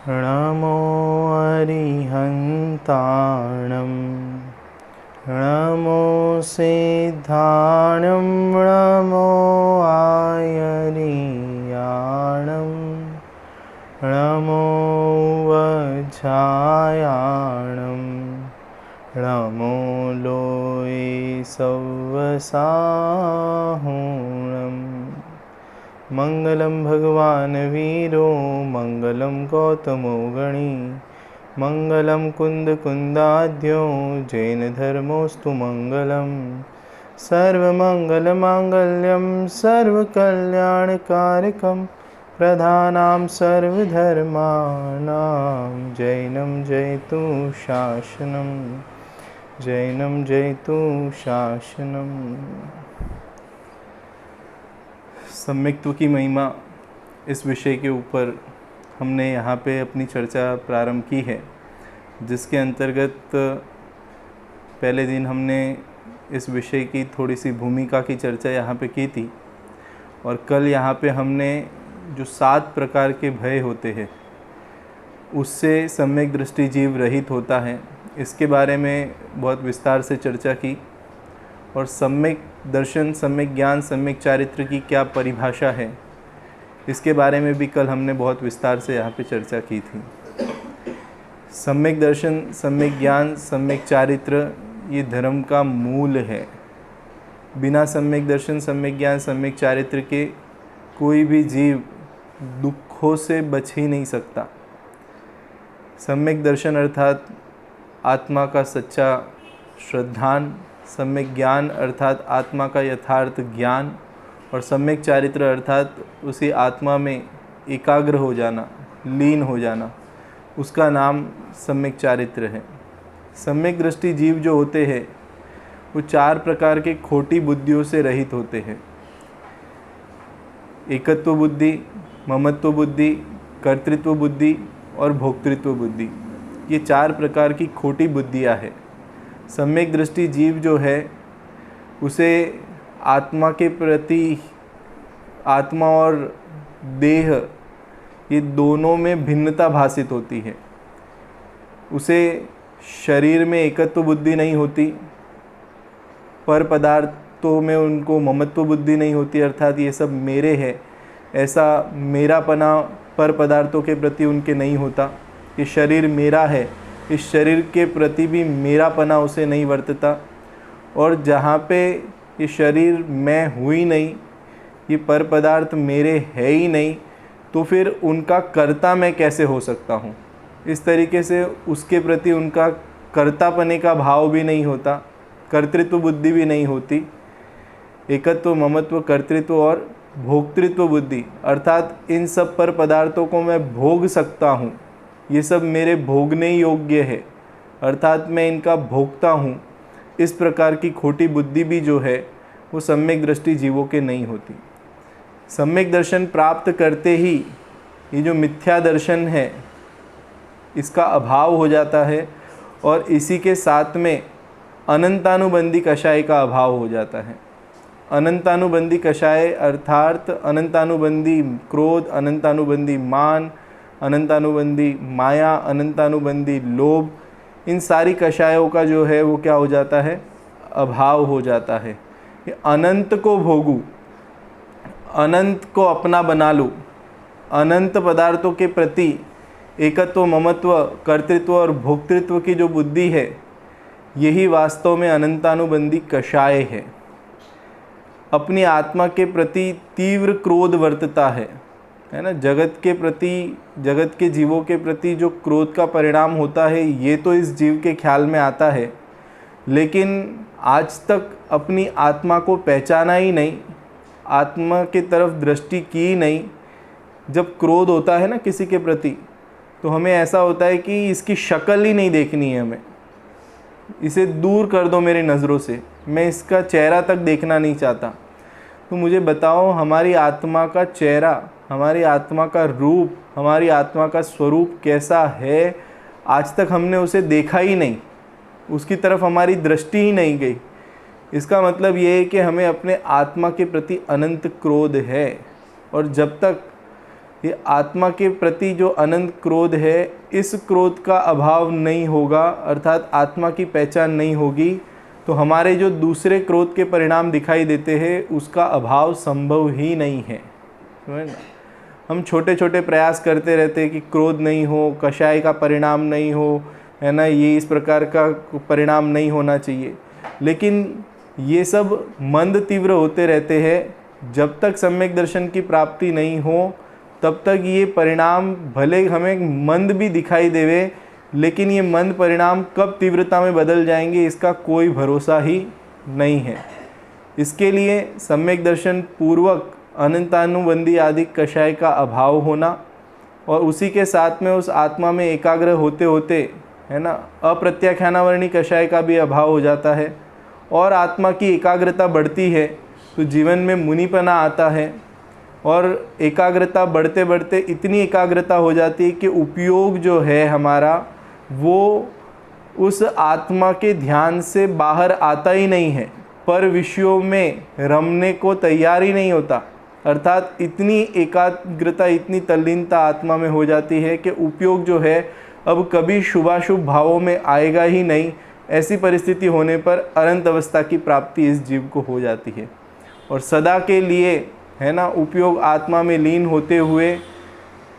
नमो अरिहन्ताणं नमो सिद्धाणं नमो आयर्याणं नमो वज्रायाणं नमो लोये सव्वसाहुणम्। मंगलम भगवान वीरो मंगलम गौतमो गणी मंगलम कुंद कुंदाद्यो जैन धर्मोस्तु मंगलम। सर्वमंगल मांगल्यम सर्वकल्याणकारकम प्रधानां सर्वधर्माणां जैनं जयतु शासनम जैनं जयतु शासनम। सम्यक्त्व की महिमा इस विषय के ऊपर हमने यहाँ पे अपनी चर्चा प्रारंभ की है, जिसके अंतर्गत पहले दिन हमने इस विषय की थोड़ी सी भूमिका की चर्चा यहाँ पे की थी, और कल यहाँ पे हमने जो 7 प्रकार के भय होते हैं उससे सम्यक दृष्टि जीव रहित होता है, इसके बारे में बहुत विस्तार से चर्चा की। और सम्यक दर्शन, सम्यक ज्ञान, सम्यक चारित्र की क्या परिभाषा है, इसके बारे में भी कल हमने बहुत विस्तार से यहाँ पे चर्चा की थी। सम्यक दर्शन, सम्यक ज्ञान, सम्यक चारित्र ये धर्म का मूल है। बिना सम्यक दर्शन, सम्यक ज्ञान, सम्यक चारित्र के कोई भी जीव दुखों से बच ही नहीं सकता। सम्यक दर्शन अर्थात आत्मा का सच्चा श्रद्धान, सम्यक ज्ञान अर्थात आत्मा का यथार्थ ज्ञान, और सम्यक चारित्र अर्थात उसी आत्मा में एकाग्र हो जाना, लीन हो जाना, उसका नाम सम्यक चारित्र है। सम्यक दृष्टि जीव जो होते हैं वो 4 प्रकार के खोटी बुद्धियों से रहित होते हैं। एकत्व बुद्धि, ममत्व बुद्धि, कर्तृत्व बुद्धि और भोक्तृत्व बुद्धि, ये 4 प्रकार की खोटी बुद्धियाँ हैं। सम्यक दृष्टि जीव जो है उसे आत्मा के प्रति, आत्मा और देह ये दोनों में भिन्नता भासित होती है। उसे शरीर में एकत्व बुद्धि नहीं होती, पर पदार्थों में उनको ममत्व बुद्धि नहीं होती, अर्थात ये सब मेरे है ऐसा मेरापना पर पदार्थों के प्रति उनके नहीं होता। ये शरीर मेरा है, इस शरीर के प्रति भी मेरापना उसे नहीं वर्तता। और जहाँ पे ये शरीर मैं हूँ ही नहीं, ये पर पदार्थ मेरे है ही नहीं, तो फिर उनका कर्ता मैं कैसे हो सकता हूँ। इस तरीके से उसके प्रति उनका कर्तापने का भाव भी नहीं होता, कर्तृत्व बुद्धि भी नहीं होती। एकत्व, ममत्व, कर्तृत्व और भोक्तृत्व बुद्धि अर्थात इन सब पर पदार्थों को मैं भोग सकता हूँ, ये सब मेरे भोगने योग्य है, अर्थात मैं इनका भोगता हूँ। इस प्रकार की खोटी बुद्धि भी जो है वो सम्यक दृष्टि जीवों के नहीं होती। सम्यक दर्शन प्राप्त करते ही ये जो मिथ्या दर्शन है इसका अभाव हो जाता है, और इसी के साथ में अनंतानुबंधी कषाय का अभाव हो जाता है। अनंतानुबंधी कषाय अर्थात अनंतानुबंधी क्रोध, अनंतानुबंधी मान, अनंतानुबंधी माया, अनंतानुबंधी लोभ, इन सारी कषायों का जो है वो क्या हो जाता है, अभाव हो जाता है। कि अनंत को भोगूं, अनंत को अपना बना लूँ, अनंत पदार्थों के प्रति एकत्व, ममत्व, कर्तृत्व और भोक्तृत्व की जो बुद्धि है, यही वास्तव में अनंतानुबंधी कषाय है। अपनी आत्मा के प्रति तीव्र क्रोध वर्तता है ना। जगत के प्रति, जगत के जीवों के प्रति जो क्रोध का परिणाम होता है ये तो इस जीव के ख्याल में आता है, लेकिन आज तक अपनी आत्मा को पहचाना ही नहीं, आत्मा की तरफ दृष्टि की ही नहीं। जब क्रोध होता है ना किसी के प्रति, तो हमें ऐसा होता है कि इसकी शक्ल ही नहीं देखनी है, हमें इसे दूर कर दो मेरी नज़रों से, मैं इसका चेहरा तक देखना नहीं चाहता। तो मुझे बताओ, हमारी आत्मा का चेहरा, हमारी आत्मा का रूप, हमारी आत्मा का स्वरूप कैसा है, आज तक हमने उसे देखा ही नहीं, उसकी तरफ हमारी दृष्टि ही नहीं गई। इसका मतलब ये है कि हमें अपने आत्मा के प्रति अनंत क्रोध है, और जब तक ये आत्मा के प्रति जो अनंत क्रोध है, इस क्रोध का अभाव नहीं होगा, अर्थात आत्मा की पहचान नहीं होगी, तो हमारे जो दूसरे क्रोध के परिणाम दिखाई देते हैं उसका अभाव संभव ही नहीं है। समझ ना? हम छोटे छोटे प्रयास करते रहते हैं कि क्रोध नहीं हो, कषाय का परिणाम नहीं हो, है ना, ये इस प्रकार का परिणाम नहीं होना चाहिए, लेकिन ये सब मंद तीव्र होते रहते हैं। जब तक सम्यक दर्शन की प्राप्ति नहीं हो तब तक ये परिणाम भले हमें मंद भी दिखाई देवे, लेकिन ये मंद परिणाम कब तीव्रता में बदल जाएंगे इसका कोई भरोसा ही नहीं है। इसके लिए सम्यक दर्शन पूर्वक अनंतानुबंधी आदि कषाय का अभाव होना और उसी के साथ में उस आत्मा में एकाग्र होते होते, है ना, अप्रत्याख्यानावर्णी कषाय का भी अभाव हो जाता है और आत्मा की एकाग्रता बढ़ती है तो जीवन में मुनिपना आता है और एकाग्रता बढ़ते बढ़ते इतनी एकाग्रता हो जाती है कि उपयोग जो है हमारा वो उस आत्मा के ध्यान से बाहर आता ही नहीं है, पर विषयों में रमने को तैयार ही नहीं होता। अर्थात इतनी एकाग्रता, इतनी तल्लीनता आत्मा में हो जाती है कि उपयोग जो है अब कभी शुभाशुभ भावों में आएगा ही नहीं। ऐसी परिस्थिति होने पर अनंत अवस्था की प्राप्ति इस जीव को हो जाती है और सदा के लिए, है ना, उपयोग आत्मा में लीन होते हुए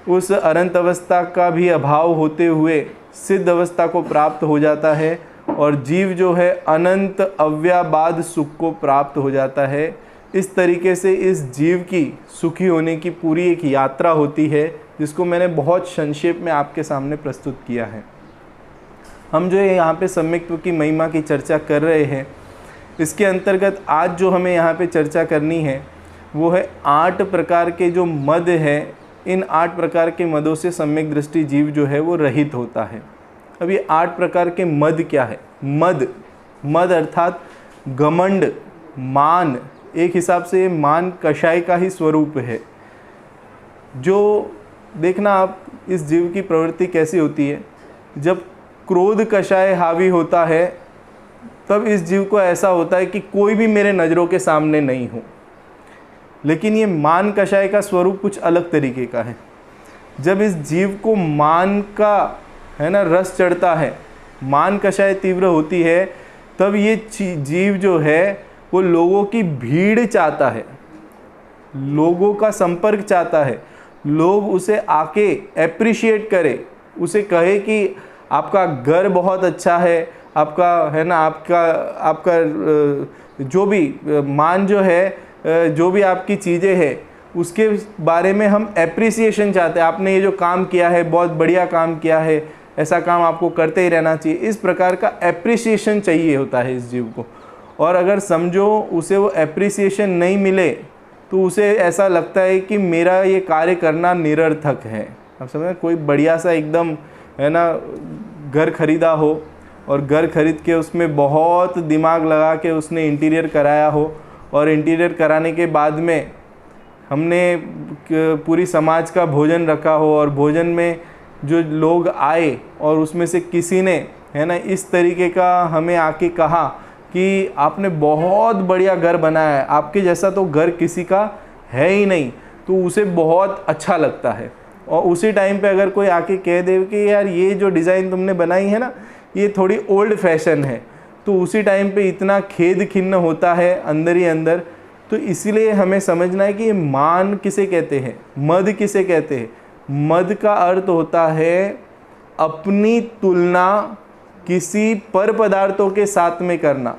उस अनंत अवस्था का भी अभाव होते हुए सिद्ध अवस्था को प्राप्त हो जाता है और जीव जो है अनंत अव्याबाद सुख को प्राप्त हो जाता है। इस तरीके से इस जीव की सुखी होने की पूरी एक यात्रा होती है जिसको मैंने बहुत संक्षेप में आपके सामने प्रस्तुत किया है। हम जो है यहाँ पे सम्यक्त्व की महिमा की चर्चा कर रहे हैं, इसके अंतर्गत आज जो हमें यहाँ पे चर्चा करनी है वो है 8 प्रकार के जो मद है। इन 8 प्रकार के मदों से सम्यक दृष्टि जीव जो है वो रहित होता है। अब ये 8 प्रकार के मद क्या है? मद अर्थात घमंड, मान। एक हिसाब से ये मान कषाय का ही स्वरूप है। जो देखना आप इस जीव की प्रवृत्ति कैसी होती है, जब क्रोध कषाय हावी होता है तब इस जीव को ऐसा होता है कि कोई भी मेरे नज़रों के सामने नहीं हो। लेकिन ये मान कषाय का स्वरूप कुछ अलग तरीके का है। जब इस जीव को मान का, है ना, रस चढ़ता है, मान कषाय तीव्र होती है, तब ये जीव जो है वो लोगों की भीड़ चाहता है, लोगों का संपर्क चाहता है, लोग उसे आके एप्रिशिएट करे, उसे कहे कि आपका घर बहुत अच्छा है, आपका, है ना, आपका जो भी मान जो है, जो भी आपकी चीज़ें हैं उसके बारे में हम एप्रिसिएशन चाहते हैं। आपने ये जो काम किया है बहुत बढ़िया काम किया है, ऐसा काम आपको करते ही रहना चाहिए। इस प्रकार का एप्रिसिएशन चाहिए होता है इस जीव को। और अगर समझो उसे वो एप्रिसिएशन नहीं मिले तो उसे ऐसा लगता है कि मेरा ये कार्य करना निरर्थक है। आप समझे, कोई बढ़िया सा एकदम, है ना, घर खरीदा हो और घर खरीद के उसमें बहुत दिमाग लगा के उसने इंटीरियर कराया हो और इंटीरियर कराने के बाद में हमने पूरी समाज का भोजन रखा हो और भोजन में जो लोग आए और उसमें से किसी ने, है ना, इस तरीके का हमें आके कहा कि आपने बहुत बढ़िया घर बनाया है, आपके जैसा तो घर किसी का है ही नहीं, तो उसे बहुत अच्छा लगता है। और उसी टाइम पे अगर कोई आके कह दे कि यार ये जो डिज़ाइन तुमने बनाई है ना, ये थोड़ी ओल्ड फैशन है, तो उसी टाइम पे इतना खेद खिन्न होता है अंदर ही अंदर। तो इसीलिए हमें समझना है कि ये मान किसे कहते हैं, मद किसे कहते हैं। मद का अर्थ होता है अपनी तुलना किसी पर पदार्थों के साथ में करना।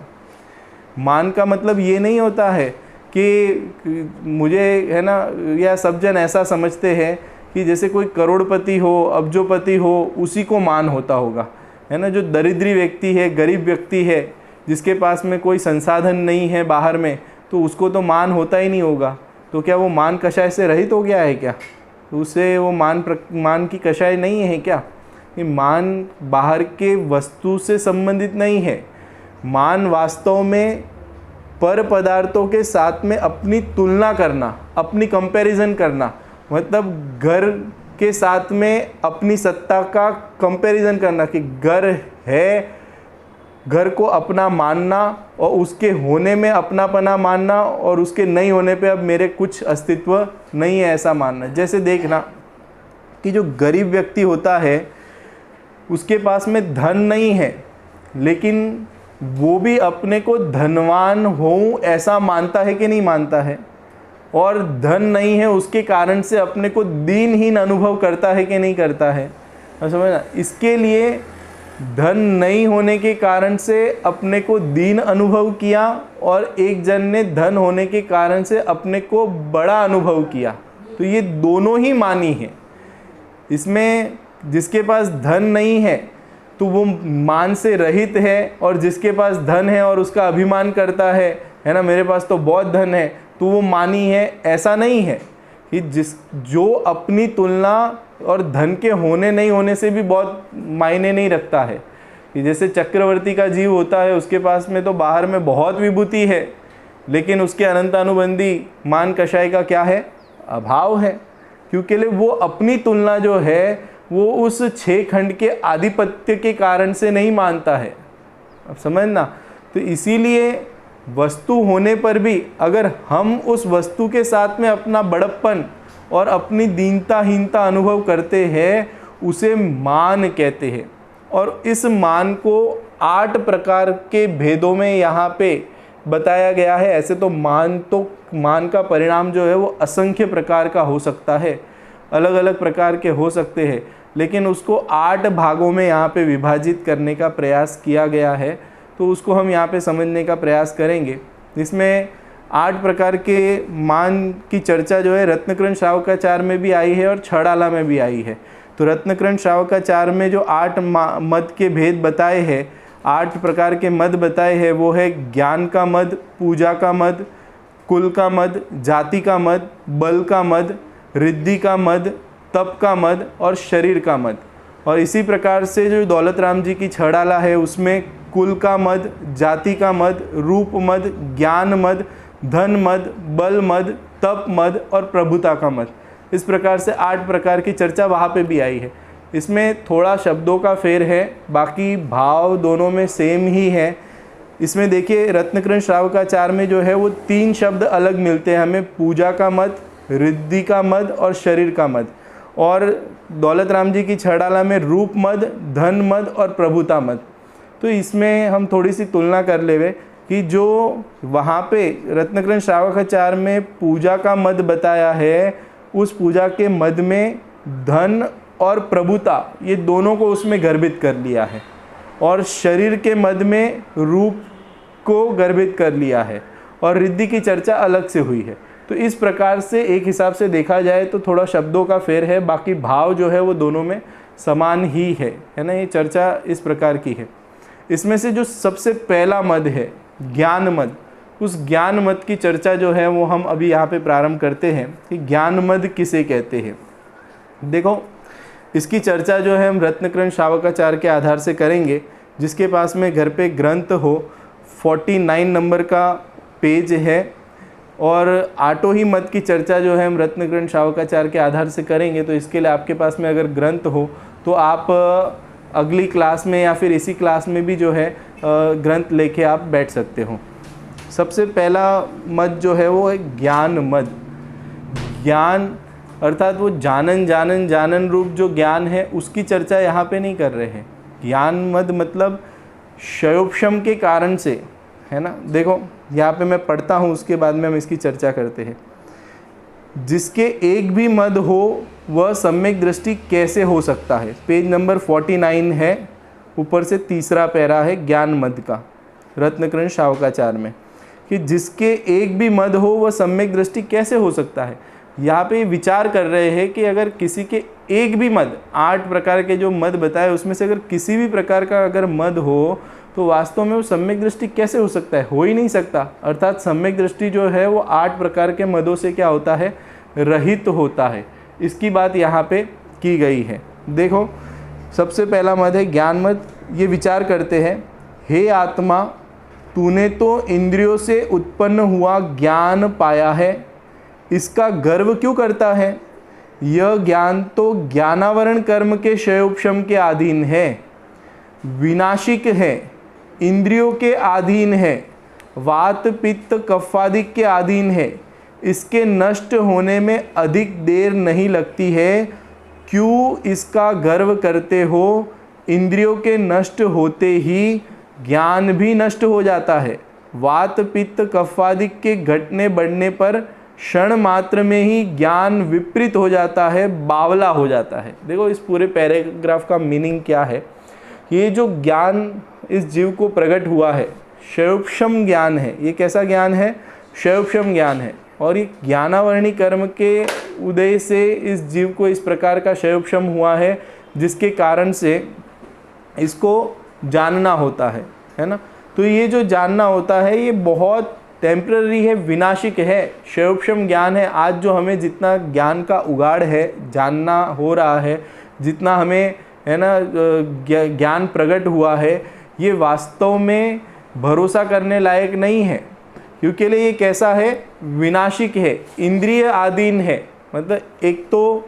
मान का मतलब ये नहीं होता है कि मुझे, है ना, या सब जन ऐसा समझते हैं कि जैसे कोई करोड़पति हो, अब्जोपति हो, उसी को मान होता होगा, है ना। जो दरिद्री व्यक्ति है, गरीब व्यक्ति है, जिसके पास में कोई संसाधन नहीं है बाहर में, तो उसको तो मान होता ही नहीं होगा। तो क्या वो मान कषाय से रहित हो गया है क्या? तो उसे वो मान की कषाय नहीं है क्या? ये मान बाहर के वस्तु से संबंधित नहीं है। मान वास्तव में पर पदार्थों के साथ में अपनी तुलना करना, अपनी कंपैरिजन करना, मतलब घर के साथ में अपनी सत्ता का कंपैरिजन करना कि घर है घर को अपना मानना और उसके होने में अपनापना मानना और उसके नहीं होने पे अब मेरे कुछ अस्तित्व नहीं है ऐसा मानना। जैसे देखना कि जो गरीब व्यक्ति होता है उसके पास में धन नहीं है, लेकिन वो भी अपने को धनवान हूँ ऐसा मानता है कि नहीं मानता है, और धन नहीं है उसके कारण से अपने को दीनहीन अनुभव करता है कि नहीं करता है। समझना, इसके लिए धन नहीं होने के कारण से अपने को दीन अनुभव किया और एक जन ने धन होने के कारण से अपने को बड़ा अनुभव किया। तो ये दोनों ही मानी है। इसमें जिसके पास धन नहीं है तो वो मान से रहित है, और जिसके पास धन है और उसका अभिमान करता है ना, मेरे पास तो बहुत धन है, तो वो मानी है। ऐसा नहीं है कि जो अपनी तुलना और धन के होने नहीं होने से भी बहुत मायने नहीं रखता है। कि जैसे चक्रवर्ती का जीव होता है, उसके पास में तो बाहर में बहुत विभूति है, लेकिन उसके अनंतानुबंधी मान कषाय का क्या है, अभाव है, क्योंकि वो अपनी तुलना जो है वो उस 6 खंड के आधिपत्य के कारण से नहीं मानता है। अब समझना, तो इसीलिए वस्तु होने पर भी अगर हम उस वस्तु के साथ में अपना बड़प्पन और अपनी दीनताहीनता अनुभव करते हैं, उसे मान कहते हैं। और इस मान को 8 प्रकार के भेदों में यहाँ पे बताया गया है। ऐसे तो मान का परिणाम जो है वो असंख्य प्रकार का हो सकता है, अलग अलग प्रकार के हो सकते हैं, लेकिन उसको 8 भागों में यहाँ पे विभाजित करने का प्रयास किया गया है। तो उसको हम यहाँ पे समझने का प्रयास करेंगे। इसमें 8 प्रकार के मान की चर्चा जो है रत्नकरण श्रावकाचार में भी आई है और छड़ाला में भी आई है। तो रत्नकरण श्रावकाचार में जो 8 मद के भेद बताए हैं, 8 प्रकार के मद बताए हैं, वो है ज्ञान का मद, पूजा का मद, कुल का मद, जाति का मद, बल का मद, रिद्धि का मद, तप का मद और शरीर का मद। और इसी प्रकार से जो दौलत राम जी की छड़ाला है उसमें कुल का मद, जाति का मद, रूप मद, ज्ञान मद, धन मद, बल मद, तप मद और प्रभुता का मद। इस प्रकार से 8 प्रकार की चर्चा वहाँ पे भी आई है। इसमें थोड़ा शब्दों का फेर है, बाकी भाव दोनों में सेम ही है। इसमें देखिए रत्नकरण श्रावकाचार में जो है वो 3 शब्द अलग मिलते हैं हमें, पूजा का मद, रिद्धि का मद और शरीर का मद। और दौलत राम जी की छड़ाला में रूप मद, धन मद और प्रभुता मद। तो इसमें हम थोड़ी सी तुलना कर लेवे कि जो वहाँ पे रत्नकरण श्रावकाचार में पूजा का मद बताया है, उस पूजा के मद में धन और प्रभुता ये दोनों को उसमें गर्भित कर लिया है, और शरीर के मद में रूप को गर्भित कर लिया है, और रिद्धि की चर्चा अलग से हुई है। तो इस प्रकार से एक हिसाब से देखा जाए तो थोड़ा शब्दों का फेर है, बाकी भाव जो है वो दोनों में समान ही है ना। ये चर्चा इस प्रकार की है। इसमें से जो सबसे पहला मद है ज्ञान मद, उस ज्ञान मद की चर्चा जो है वो हम अभी यहाँ पे प्रारंभ करते हैं कि ज्ञान मद किसे कहते हैं। देखो, इसकी चर्चा जो है हम रत्नकरण श्रावकाचार के आधार से करेंगे। जिसके पास में घर पे ग्रंथ हो, 49 नंबर का पेज है, और 8 ही मत की चर्चा जो है हम रत्नकरण श्रावकाचार के आधार से करेंगे। तो इसके लिए आपके पास में अगर ग्रंथ हो तो आप अगली क्लास में या फिर इसी क्लास में भी जो है ग्रंथ लेके आप बैठ सकते हो। सबसे पहला मत जो है वो है ज्ञान मत। ज्ञान अर्थात वो जानन रूप जो ज्ञान है उसकी चर्चा यहाँ पे नहीं कर रहे हैं। ज्ञान मद मतलब क्षयोपशम के कारण से, है ना। देखो यहाँ पे मैं पढ़ता हूँ, उसके बाद में हम इसकी चर्चा करते हैं। जिसके एक भी मद हो वह सम्यक दृष्टि कैसे हो सकता है। पेज नंबर 49 है, ऊपर से तीसरा पैरा है ज्ञान मद का रत्नकरण श्रावकाचार में, कि जिसके एक भी मद हो वह सम्यक दृष्टि कैसे हो सकता है। यहाँ पे विचार कर रहे हैं कि अगर किसी के एक भी मद, 8 प्रकार के जो मद बताए उसमें से अगर किसी भी प्रकार का अगर मद हो तो वास्तव में वो सम्यक दृष्टि कैसे हो सकता है, हो ही नहीं सकता। अर्थात सम्यक दृष्टि जो है वो 8 प्रकार के मदों से क्या होता है, रहित होता है। इसकी बात यहाँ पे की गई है। देखो सबसे पहला मद है ज्ञान मद। ये विचार करते हैं, हे आत्मा तूने तो इंद्रियों से उत्पन्न हुआ ज्ञान पाया है, इसका गर्व क्यों करता है। यह ज्ञान तो ज्ञानावरण कर्म के क्षयोपशम के अधीन है, विनाशिक है, इंद्रियों के अधीन है, वात पित्त कफादिक के अधीन है, इसके नष्ट होने में अधिक देर नहीं लगती है, क्यों इसका गर्व करते हो? इंद्रियों के नष्ट होते ही ज्ञान भी नष्ट हो जाता है। वात पित्त कफादिक के घटने बढ़ने पर क्षण मात्र में ही ज्ञान विपरीत हो जाता है, बावला हो जाता है। देखो इस पूरे पैराग्राफ का मीनिंग क्या है। ये जो ज्ञान इस जीव को प्रकट हुआ है, शैवक्षम ज्ञान है। ये कैसा ज्ञान है? शैवक्षम ज्ञान है। और ये ज्ञानावर्णी कर्म के उदय से इस जीव को इस प्रकार का शैवक्षम हुआ है, जिसके कारण से इसको जानना होता है ना। तो ये जो जानना होता है ये बहुत टेम्पररी है, विनाशिक है, शैवक्षम ज्ञान है। आज जो हमें जितना ज्ञान का उगाड़ है, जानना हो रहा है, जितना हमें है ना ज्ञान प्रकट हुआ है, ये वास्तव में भरोसा करने लायक नहीं है, क्योंकि ये कैसा है? विनाशिक है, इंद्रिय आधीन है। मतलब एक तो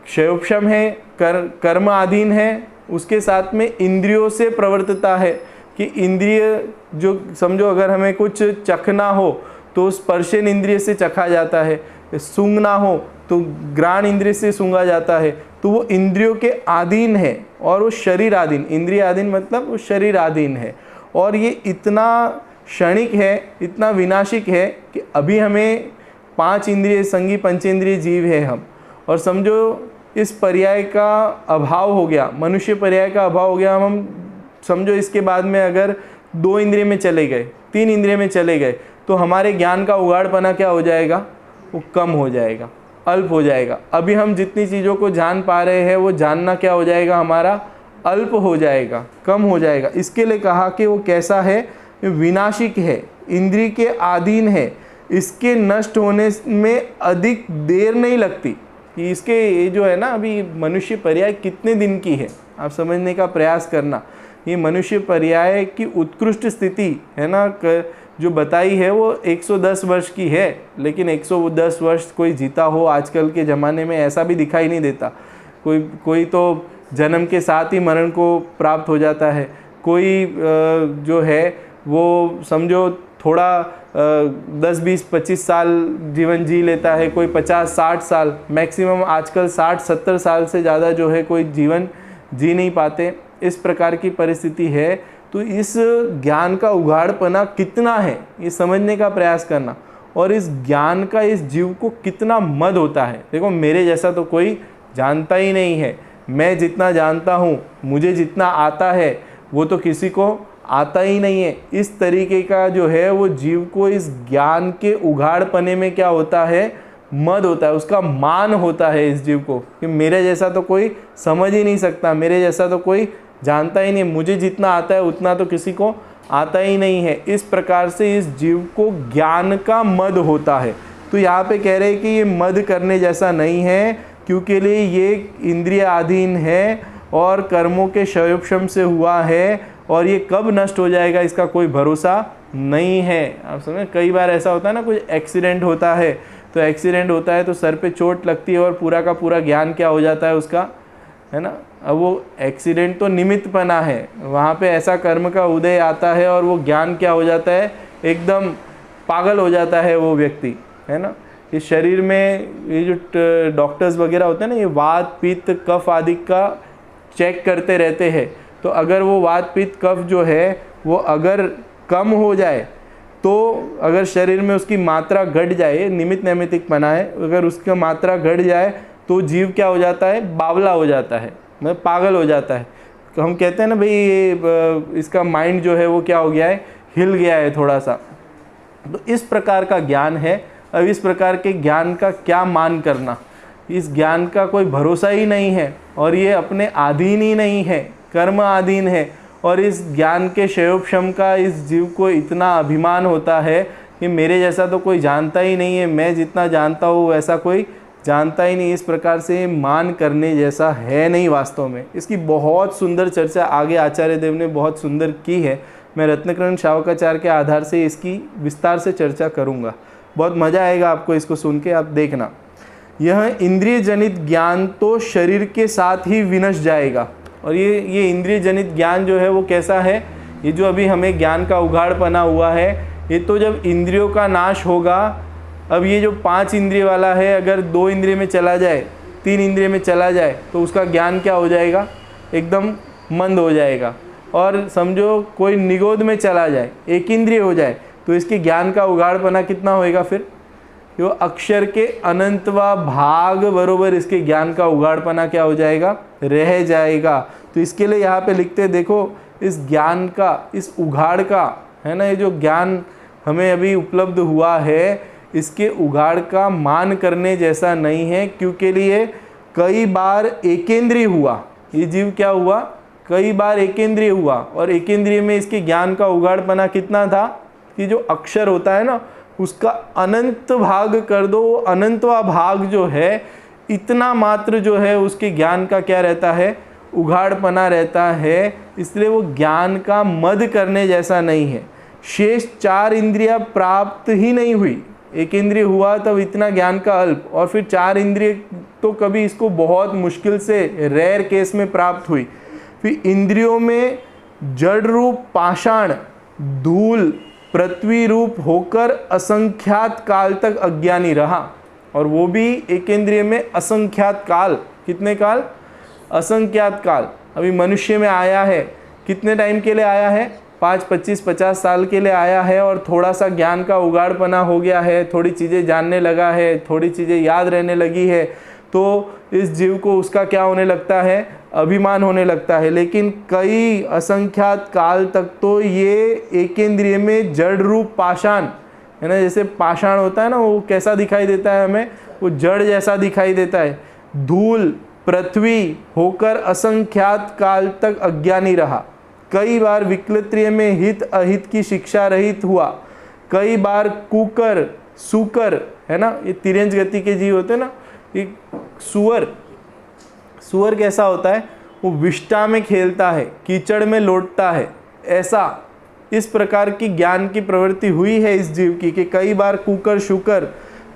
शैवक्षम है, कर्म आधीन है, उसके साथ में इंद्रियों से प्रवर्तता है कि इंद्रिय जो समझो अगर हमें कुछ चखना हो तो स्पर्शन इंद्रिय से चखा जाता है, सूंघना हो तो घ्राण इंद्रिय से सूंघा जाता है। तो वो इंद्रियों के अधीन है और वो शरीर आधीन, इंद्रिय आधीन मतलब वो शरीर आधीन है। और ये इतना क्षणिक है, इतना विनाशिक है कि अभी हमें 5 इंद्रिय संगी पंचेंद्रिय जीव है हम, और समझो इस पर्याय का अभाव हो गया, मनुष्य पर्याय का अभाव हो गया, हम समझो इसके बाद में अगर 2 इंद्रिय में चले गए, 3 इंद्रिय में चले गए, तो हमारे ज्ञान का उगाड़पना क्या हो जाएगा? वो कम हो जाएगा, अल्प हो जाएगा। अभी हम जितनी चीज़ों को जान पा रहे हैं वो जानना क्या हो जाएगा? हमारा अल्प हो जाएगा, कम हो जाएगा। इसके लिए कहा कि वो कैसा है? विनाशिक है, इंद्रिय के अधीन है, इसके नष्ट होने में अधिक देर नहीं लगती। कि इसके ये जो है ना, अभी मनुष्य पर्याय कितने दिन की है आप समझने का प्रयास करना। ये मनुष्य पर्याय की उत्कृष्ट स्थिति है ना जो बताई है वो 110 वर्ष की है, लेकिन 110 वर्ष कोई जीता हो आजकल के ज़माने में ऐसा भी दिखाई नहीं देता। कोई तो जन्म के साथ ही मरण को प्राप्त हो जाता है, कोई जो है वो समझो थोड़ा 10, 20, 25 साल जीवन जी लेता है, कोई 50, 60 साल, मैक्सिमम आजकल 60, 70 साल से ज़्यादा जो है कोई जीवन जी नहीं पाते। इस प्रकार की परिस्थिति है। तो इस ज्ञान का उगाड़पना कितना है ये समझने का प्रयास करना, और इस ज्ञान का इस जीव को कितना मद होता है। देखो मेरे जैसा तो कोई जानता ही नहीं है, मैं जितना जानता हूँ, मुझे जितना आता है वो तो किसी को आता ही नहीं है। इस तरीके का जो है वो जीव को इस ज्ञान के उघाड़पने में क्या होता है? मद होता है, उसका मान होता है इस जीव को कि मेरे जैसा तो कोई समझ ही नहीं सकता, मेरे जैसा तो कोई जानता ही नहीं, मुझे जितना आता है उतना तो किसी को आता ही नहीं है। इस प्रकार से इस जीव को ज्ञान का मद होता है। तो यहाँ पे कह रहे हैं कि ये मद करने जैसा नहीं है, क्योंकि ये इंद्रिय अधीन है और कर्मों के शैवक्षम से हुआ है, और ये कब नष्ट हो जाएगा इसका कोई भरोसा नहीं है। आप समझे, कई बार ऐसा होता है ना, कुछ एक्सीडेंट होता है, तो एक्सीडेंट होता है तो सर पे चोट लगती है और पूरा का पूरा ज्ञान क्या हो जाता है उसका, है ना। अब वो एक्सीडेंट तो निमित्तपना है, वहाँ पे ऐसा कर्म का उदय आता है और वो ज्ञान क्या हो जाता है? एकदम पागल हो जाता है वो व्यक्ति, है ना। इस शरीर में ये जो डॉक्टर्स वगैरह होते हैं ना, ये वात पित्त कफ आदि का चेक करते रहते हैं। तो अगर वो वात पित्त कफ जो है वो अगर कम हो जाए, तो अगर शरीर में उसकी मात्रा घट जाए, निमित्त नैमित्तिकपना है, अगर उसका मात्रा घट जाए तो जीव क्या हो जाता है? बावला हो जाता है, मतलब पागल हो जाता है। तो हम कहते हैं ना भाई ये इसका माइंड जो है वो क्या हो गया है? हिल गया है थोड़ा सा। तो इस प्रकार का ज्ञान है। अब इस प्रकार के ज्ञान का क्या मान करना? इस ज्ञान का कोई भरोसा ही नहीं है, और ये अपने अधीन ही नहीं है, कर्म अधीन है। और इस ज्ञान के शैवक्षम का इस जीव को इतना अभिमान होता है कि मेरे जैसा तो कोई जानता ही नहीं है, मैं जितना जानता हूँ वैसा कोई जानता ही नहीं। इस प्रकार से मान करने जैसा है नहीं वास्तव में। इसकी बहुत सुंदर चर्चा आगे आचार्य देव ने बहुत सुंदर की है। मैं रत्नकरण शावकाचार्य के आधार से इसकी विस्तार से चर्चा करूँगा। बहुत मज़ा आएगा आपको इसको सुन के, आप देखना। यह इंद्रिय जनित ज्ञान तो शरीर के साथ ही विनश जाएगा। और ये इंद्रिय जनित ज्ञान जो है वो कैसा है? ये जो अभी हमें ज्ञान का उघाड़पना हुआ है, ये तो जब इंद्रियों का नाश होगा, अब ये जो 5 इंद्रिय वाला है अगर 2 इंद्रिय में चला जाए, 3 इंद्रिय में चला जाए, तो उसका ज्ञान क्या हो जाएगा, एकदम मंद हो जाएगा। और समझो कोई निगोद में चला जाए, 1 इंद्रिय हो जाए, तो इसके ज्ञान का उघाड़पना कितना होएगा फिर, जो अक्षर के अनंतवा भाग बरोबर इसके ज्ञान का उघाड़पना क्या हो जाएगा, रह जाएगा। तो इसके लिए यहाँ पे लिखते देखो, इस ज्ञान का, इस उघाड़ का, है ना, ये जो ज्ञान हमें अभी उपलब्ध हुआ है, इसके उघाड़ का मान करने जैसा नहीं है, क्योंकि लिए कई बार एकेंद्रीय हुआ, ये जीव क्या हुआ, कई बार एकेंद्रीय हुआ, और एकेंद्रीय में इसके ज्ञान का उघाड़पना कितना था कि जो अक्षर होता है ना, उसका अनंत भाग कर दो, वो अनंतवा भाग जो है, इतना मात्र जो है उसके ज्ञान का क्या रहता है, उघाड़पना रहता है। इसलिए वो ज्ञान का मद करने जैसा नहीं है। शेष 4 इंद्रियां प्राप्त ही नहीं हुई, 1 इंद्रिय हुआ तब इतना ज्ञान का अल्प, और फिर 4 इंद्रिय तो कभी इसको बहुत मुश्किल से रेयर केस में प्राप्त हुई। फिर इंद्रियों में जड़ रूप पाषाण, धूल, पृथ्वी रूप होकर असंख्यात काल तक अज्ञानी रहा, और वो भी 1 इंद्रिय में असंख्यात काल। कितने काल, असंख्यात काल। अभी मनुष्य में आया है, कितने टाइम के लिए आया है, 5, 25, 50 साल के लिए आया है, और थोड़ा सा ज्ञान का उघाड़पना हो गया है, थोड़ी चीज़ें जानने लगा है, थोड़ी चीज़ें याद रहने लगी है, तो इस जीव को उसका क्या होने लगता है, अभिमान होने लगता है। लेकिन कई असंख्यात काल तक तो ये एकेंद्रिय में जड़ रूप पाषाण, है ना, जैसे पाषाण होता है ना, वो कैसा दिखाई देता है हमें, वो जड़ जैसा दिखाई देता है। धूल, पृथ्वी होकर असंख्यात काल तक अज्ञानी रहा, कई बार विक्लत्रिय में हित अहित की शिक्षा रहित हुआ, कई बार कुकर, सुकर, है ना, ये तिर्यंच गति के जीव होते हैं ना, ये सुअर कैसा होता है, वो विष्ठा में खेलता है, कीचड़ में लौटता है, ऐसा इस प्रकार की ज्ञान की प्रवृत्ति हुई है इस जीव की कि कई बार कुकर, शुकर,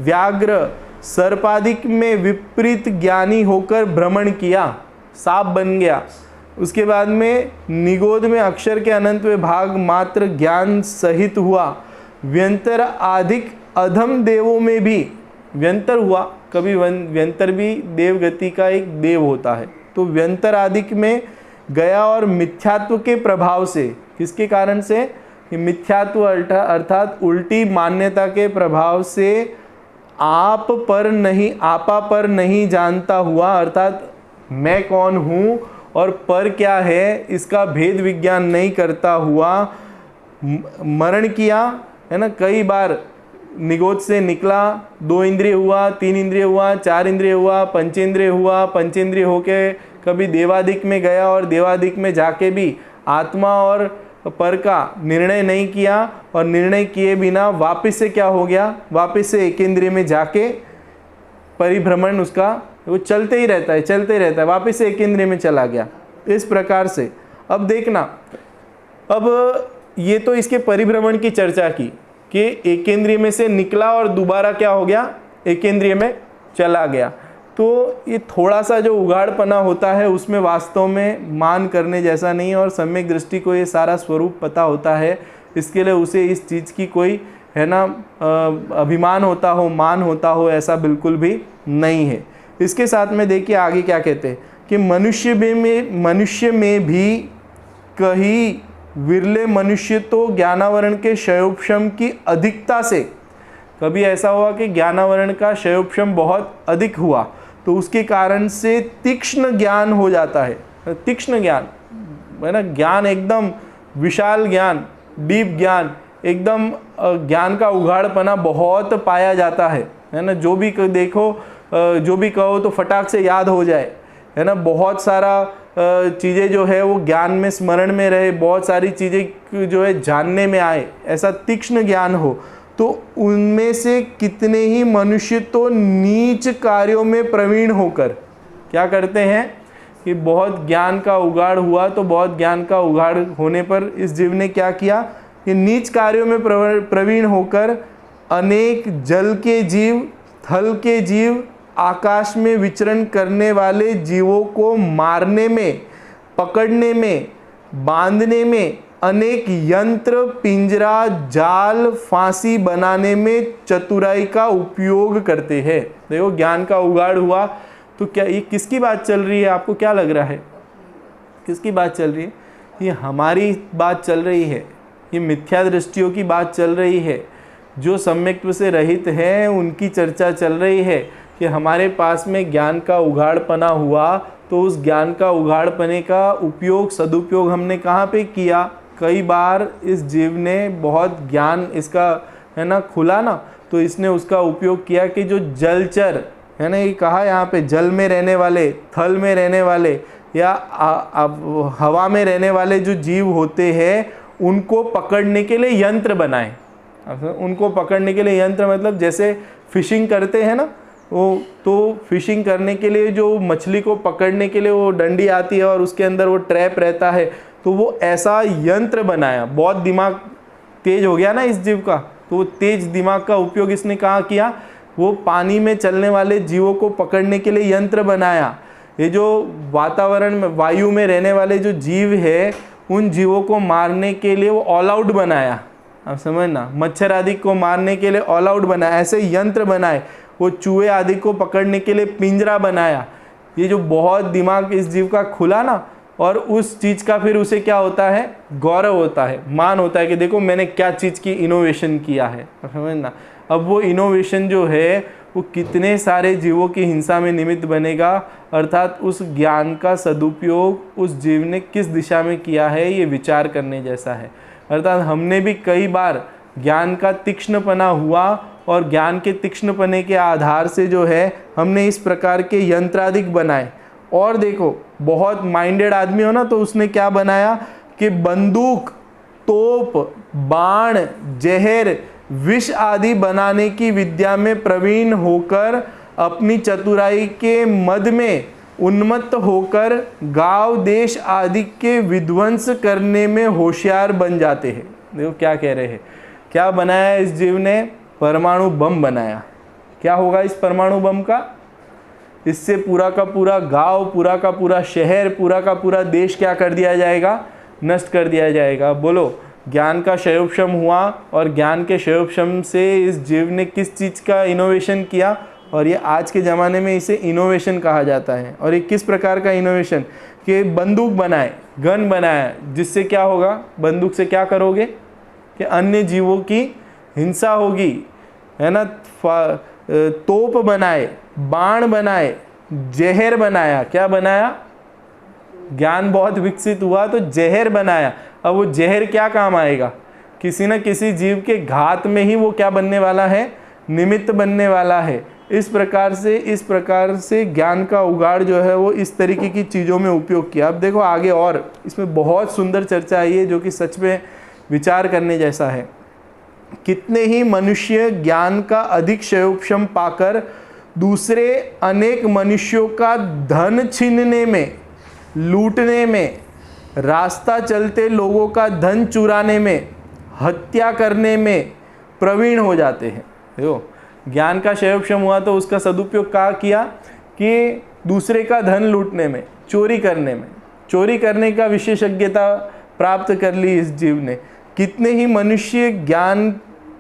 व्याघ्र, सर्पादिक में विपरीत ज्ञानी होकर भ्रमण किया, सांप बन गया। उसके बाद में निगोद में अक्षर के अनंत में भाग मात्र ज्ञान सहित हुआ। व्यंतर आधिक अधम देवों में भी व्यंतर हुआ, कभी व्यंतर भी देव गति का एक देव होता है, तो व्यंतर आदिक में गया, और मिथ्यात्व के प्रभाव से, किसके कारण से, मिथ्यात्व अर्थात उल्टी मान्यता के प्रभाव से आपा पर नहीं जानता हुआ, अर्थात मैं कौन हूँ और पर क्या है इसका भेद विज्ञान नहीं करता हुआ मरण किया, है ना। कई बार निगोद से निकला, 2 इंद्रिय हुआ, 3 इंद्रिय हुआ, 4 इंद्रिय हुआ, पंचेंद्रिय हुआ, पंचेंद्रिय होके कभी देवादिक में गया, और देवादिक में जाके भी आत्मा और पर का निर्णय नहीं किया, और निर्णय किए बिना वापस से क्या हो गया, वापस से 1 इंद्रिय में जाके परिभ्रमण उसका वो चलते ही रहता है, चलते ही रहता है, वापस से 1 इंद्रिय में चला गया। इस प्रकार से अब देखना, अब ये तो इसके परिभ्रमण की चर्चा की कि 1 इंद्रिय में से निकला और दोबारा क्या हो गया, 1 इंद्रिय में चला गया। तो ये थोड़ा सा जो उघाड़पना होता है उसमें वास्तव में मान करने जैसा नहीं है, और सम्यक दृष्टि को ये सारा स्वरूप पता होता है, इसके लिए उसे इस चीज़ की कोई, है ना, अभिमान होता हो, मान होता हो, ऐसा बिल्कुल भी नहीं है। इसके साथ में देखिए आगे क्या कहते हैं कि मनुष्य में भी कहीं विरले मनुष्य तो ज्ञानावरण के क्षयोपशम की अधिकता से, कभी ऐसा हुआ कि ज्ञानावरण का क्षयोपशम बहुत अधिक हुआ, तो उसके कारण से तीक्ष्ण ज्ञान हो जाता है। तीक्ष्ण ज्ञान, है ना, ज्ञान एकदम विशाल ज्ञान, डीप ज्ञान, एकदम ज्ञान का उघाड़पना बहुत पाया जाता है ना। जो भी देखो, जो भी कहो तो फटाक से याद हो जाए, है ना। बहुत सारा चीज़ें जो है वो ज्ञान में स्मरण में रहे, बहुत सारी चीज़ें जो है जानने में आए, ऐसा तीक्ष्ण ज्ञान हो। तो उनमें से कितने ही मनुष्य तो नीच कार्यों में प्रवीण होकर क्या करते हैं कि बहुत ज्ञान का उगाड़ हुआ, तो बहुत ज्ञान का उगाड़ होने पर इस जीव ने क्या किया कि नीच कार्यों में प्रवीण होकर अनेक जल के जीव, थल के जीव, आकाश में विचरण करने वाले जीवों को मारने में, पकड़ने में, बांधने में अनेक यंत्र, पिंजरा, जाल, फांसी बनाने में चतुराई का उपयोग करते हैं। देखो ज्ञान का उगाड़ हुआ तो क्या ये किसकी बात चल रही है? आपको क्या लग रहा है किसकी बात चल रही है? ये हमारी बात चल रही है, ये मिथ्या दृष्टियों की बात चल रही है। जो सम्यक्त्व से रहित हैं उनकी चर्चा चल रही है कि हमारे पास में ज्ञान का उगाड़पना हुआ तो उस ज्ञान का उगाड़पने का उपयोग, सदुपयोग हमने कहाँ पे किया? कई बार इस जीव ने बहुत ज्ञान इसका है ना खुला ना, तो इसने उसका उपयोग किया कि जो जलचर है ना, ये कहा यहाँ पे जल में रहने वाले, थल में रहने वाले या हवा में रहने वाले जो जीव होते हैं उनको पकड़ने के लिए यंत्र बनाए। उनको पकड़ने के लिए यंत्र मतलब जैसे फिशिंग करते हैं ना, वो तो फिशिंग करने के लिए जो मछली को पकड़ने के लिए वो डंडी आती है और उसके अंदर वो ट्रैप रहता है, तो वो ऐसा यंत्र बनाया। बहुत दिमाग तेज हो गया ना इस जीव का, तो वो तेज दिमाग का उपयोग इसने कहाँ किया? वो पानी में चलने वाले जीवों को पकड़ने के लिए यंत्र बनाया। ये जो वातावरण में, वायु में रहने वाले जो जीव है उन जीवों को मारने के लिए वो ऑल आउट बनाया। आप समझना, मच्छर आदि को मारने के लिए ऑल आउट बनाया, ऐसे यंत्र बनाए। वो चूहे आदि को पकड़ने के लिए पिंजरा बनाया। ये जो बहुत दिमाग इस जीव का खुला ना, और उस चीज़ का फिर उसे क्या होता है? गौरव होता है, मान होता है कि देखो मैंने क्या चीज़ की इनोवेशन किया है। समझना, अब वो इनोवेशन जो है वो कितने सारे जीवों की हिंसा में निमित्त बनेगा, अर्थात उस ज्ञान का सदुपयोग उस जीव ने किस दिशा में किया है ये विचार करने जैसा है। अर्थात हमने भी कई बार ज्ञान का तीक्ष्णपना हुआ और ज्ञान के तीक्ष्णपने के आधार से जो है हमने इस प्रकार के यंत्रादिक बनाए। और देखो बहुत माइंडेड आदमी हो ना, तो उसने क्या बनाया कि बंदूक, तोप, बाण, जहर, विष आदि बनाने की विद्या में प्रवीण होकर अपनी चतुराई के मद में उन्मत्त होकर गांव देश आदि के विध्वंस करने में होशियार बन जाते हैं। देखो क्या कह रहे हैं, क्या बनाया इस जीव ने? परमाणु बम बनाया। क्या होगा इस परमाणु बम का? इससे पूरा का पूरा गांव, पूरा का पूरा शहर, पूरा का पूरा देश क्या कर दिया जाएगा? नष्ट कर दिया जाएगा। बोलो, ज्ञान का क्षयोपशम हुआ और ज्ञान के क्षयोपशम से इस जीव ने किस चीज़ का इनोवेशन किया? और ये आज के ज़माने में इसे इनोवेशन कहा जाता है। और ये किस प्रकार का इनोवेशन? कि बंदूक बनाए, गन बनाया, जिससे क्या होगा? बंदूक से क्या करोगे कि अन्य जीवों की हिंसा होगी, है ना। तोप बनाए, बाण बनाए, जहर बनाया। क्या बनाया? ज्ञान बहुत विकसित हुआ तो जहर बनाया। अब वो जहर क्या काम आएगा? किसी न किसी जीव के घात में ही वो क्या बनने वाला है? निमित्त बनने वाला है। इस प्रकार से ज्ञान का उगाड़ जो है वो इस तरीके की चीज़ों में उपयोग किया। अब देखो आगे और इसमें बहुत सुंदर चर्चा आई है जो कि सच में विचार करने जैसा है। कितने ही मनुष्य ज्ञान का अधिक क्षयोपशम पाकर दूसरे अनेक मनुष्यों का धन छीनने में, लूटने में, रास्ता चलते लोगों का धन चुराने में, हत्या करने में प्रवीण हो जाते हैं। देखो ज्ञान का क्षयोपशम हुआ तो उसका सदुपयोग क्या किया कि दूसरे का धन लूटने में, चोरी करने में, चोरी करने का विशेषज्ञता प्राप्त कर ली इस जीव ने। कितने ही मनुष्य ज्ञान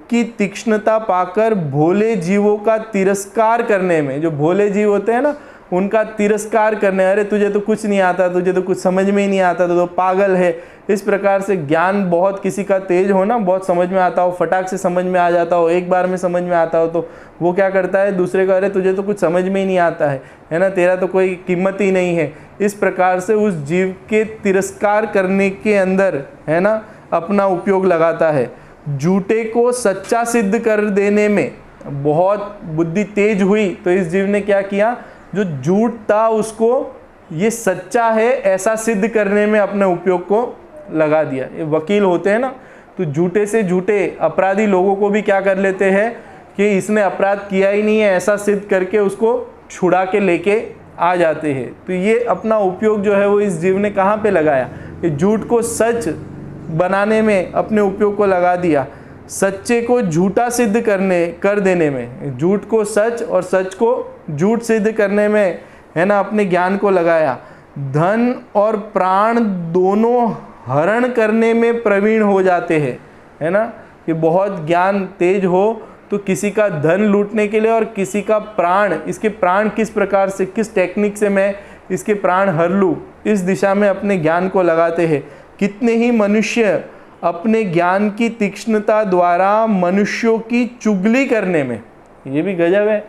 की तीक्ष्णता पाकर भोले जीवों का तिरस्कार करने में, जो भोले जीव होते हैं ना उनका तिरस्कार करने, अरे तुझे तो कुछ नहीं आता, तुझे तो कुछ समझ में ही नहीं आता, तो पागल है। इस प्रकार से ज्ञान बहुत किसी का तेज हो ना, बहुत समझ में आता हो, फटाक से समझ में आ जाता हो, एक बार में समझ में आता हो, तो वो क्या करता है? दूसरे को अरे तुझे तो कुछ समझ में ही नहीं आता है ना, तेरा तो कोई कीमत ही नहीं है। इस प्रकार से उस जीव के तिरस्कार करने के अंदर है ना अपना उपयोग लगाता है। झूठे को सच्चा सिद्ध कर देने में बहुत बुद्धि तेज हुई तो इस जीव ने क्या किया? जो झूठ था उसको ये सच्चा है ऐसा सिद्ध करने में अपने उपयोग को लगा दिया। ये वकील होते हैं ना, तो झूठे से झूठे अपराधी लोगों को भी क्या कर लेते हैं कि इसने अपराध किया ही नहीं है ऐसा सिद्ध करके उसको छुड़ा के लेके आ जाते हैं। तो ये अपना उपयोग जो है वो इस जीव ने कहाँ पे लगाया? कि झूठ को सच बनाने में अपने उपयोग को लगा दिया, सच्चे को झूठा सिद्ध कर देने में, झूठ को सच और सच को झूठ सिद्ध करने में है ना अपने ज्ञान को लगाया। धन और प्राण दोनों हरण करने में प्रवीण हो जाते हैं, है ना, कि बहुत ज्ञान तेज हो तो किसी का धन लूटने के लिए और किसी का प्राण, इसके प्राण किस प्रकार से, किस टेक्निक से मैं इसके प्राण हर लूँ, इस दिशा में अपने ज्ञान को लगाते हैं। कितने ही मनुष्य अपने ज्ञान की तीक्ष्णता द्वारा मनुष्यों की चुगली करने में, ये भी गजब है।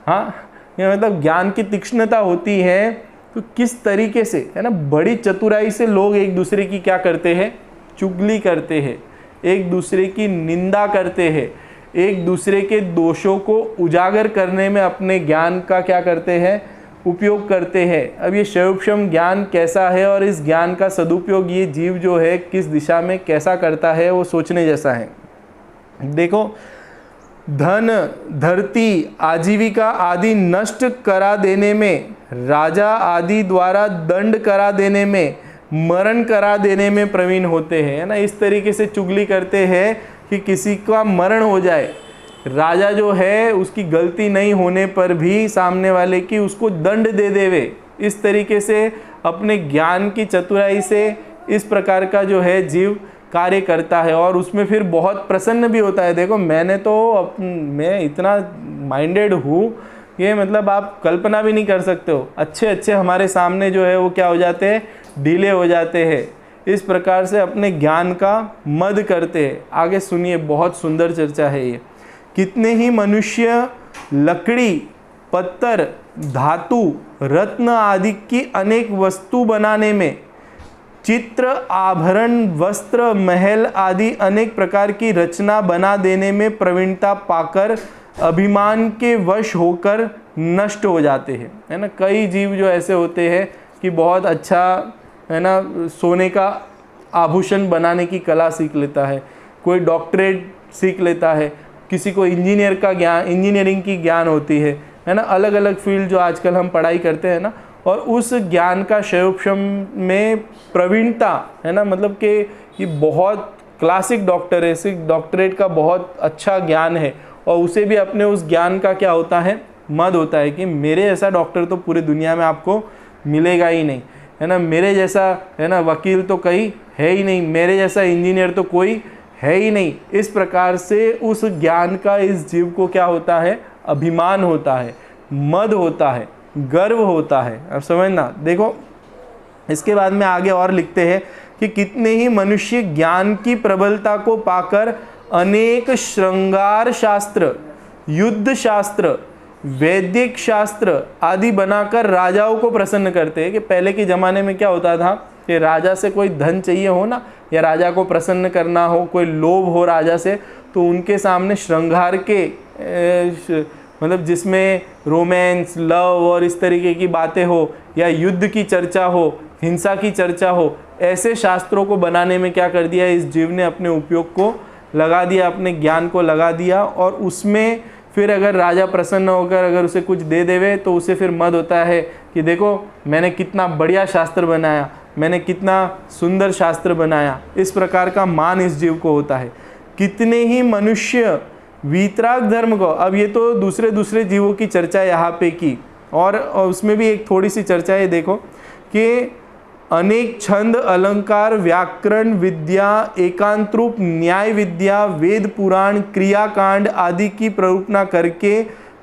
हाँ, ये मतलब ज्ञान की तीक्ष्णता होती है तो किस तरीके से, है ना, बड़ी चतुराई से लोग एक दूसरे की क्या करते हैं, चुगली करते हैं, एक दूसरे की निंदा करते हैं, एक दूसरे के दोषों को उजागर करने में अपने ज्ञान का क्या करते हैं, उपयोग करते हैं। अब ये शैवक्षम ज्ञान कैसा है और इस ज्ञान का सदुपयोग ये जीव जो है किस दिशा में कैसा करता है, वो सोचने जैसा है। देखो, धन, धरती, आजीविका आदि नष्ट करा देने में, राजा आदि द्वारा दंड करा देने में, मरण करा देने में प्रवीण होते हैं, है ना। इस तरीके से चुगली करते हैं कि किसी का मरण हो जाए, राजा जो है उसकी गलती नहीं होने पर भी सामने वाले की उसको दंड दे देवे। इस तरीके से अपने ज्ञान की चतुराई से इस प्रकार का जो है जीव कार्य करता है और उसमें फिर बहुत प्रसन्न भी होता है। देखो, मैं इतना माइंडेड हूँ, ये मतलब आप कल्पना भी नहीं कर सकते हो। अच्छे अच्छे हमारे सामने जो है वो क्या हो जाते हैं, ढीले हो जाते हैं। इस प्रकार से अपने ज्ञान का मद करते हैं। आगे सुनिए, बहुत सुंदर चर्चा है ये। कितने ही मनुष्य लकड़ी, पत्थर, धातु, रत्न आदि की अनेक वस्तु बनाने में, चित्र, आभरण, वस्त्र, महल आदि अनेक प्रकार की रचना बना देने में प्रवीणता पाकर अभिमान के वश होकर नष्ट हो जाते हैं, है ना। कई जीव जो ऐसे होते हैं कि बहुत अच्छा, है ना, सोने का आभूषण बनाने की कला सीख लेता है, कोई डॉक्टरेट सीख लेता है, किसी को इंजीनियरिंग की ज्ञान होती है ना। अलग अलग फील्ड जो आजकल हम पढ़ाई करते हैं ना, और उस ज्ञान का शैवक्षम में प्रवीणता, है ना, मतलब कि ये बहुत क्लासिक डॉक्टर है, इसे डॉक्टरेट का बहुत अच्छा ज्ञान है और उसे भी अपने उस ज्ञान का क्या होता है, मद होता है कि मेरे जैसा डॉक्टर तो पूरी दुनिया में आपको मिलेगा ही नहीं, है ना। मेरे जैसा, है ना, वकील तो कहीं है ही नहीं, मेरे जैसा इंजीनियर तो कोई है ही नहीं। इस प्रकार से उस ज्ञान का इस जीव को क्या होता है, अभिमान होता है, मद होता है, गर्व होता है। अब समझना, देखो इसके बाद में आगे और लिखते हैं कि कितने ही मनुष्य ज्ञान की प्रबलता को पाकर अनेक श्रृंगार शास्त्र, युद्ध शास्त्र, वैदिक शास्त्र आदि बनाकर राजाओं को प्रसन्न करते हैं। कि पहले के ज़माने में क्या होता था कि राजा से कोई धन चाहिए हो ना, या राजा को प्रसन्न करना हो, कोई लोभ हो राजा से, तो उनके सामने श्रृंगार के मतलब जिसमें रोमांस, लव और इस तरीके की बातें हो, या युद्ध की चर्चा हो, हिंसा की चर्चा हो, ऐसे शास्त्रों को बनाने में क्या कर दिया, इस जीव ने अपने उपयोग को लगा दिया, अपने ज्ञान को लगा दिया। और उसमें फिर अगर राजा प्रसन्न होकर अगर उसे कुछ दे देवे तो उसे फिर मद होता है कि देखो मैंने कितना बढ़िया शास्त्र बनाया, मैंने कितना सुंदर शास्त्र बनाया। इस प्रकार का मान इस जीव को होता है। कितने ही मनुष्य वीतराग धर्म को, अब ये तो दूसरे जीवों की चर्चा यहाँ पे की, और उसमें भी एक थोड़ी सी चर्चा है। देखो कि अनेक छंद, अलंकार, व्याकरण विद्या, एकांत रूप न्याय विद्या, वेद पुराण, क्रियाकांड आदि की प्ररूपणा करके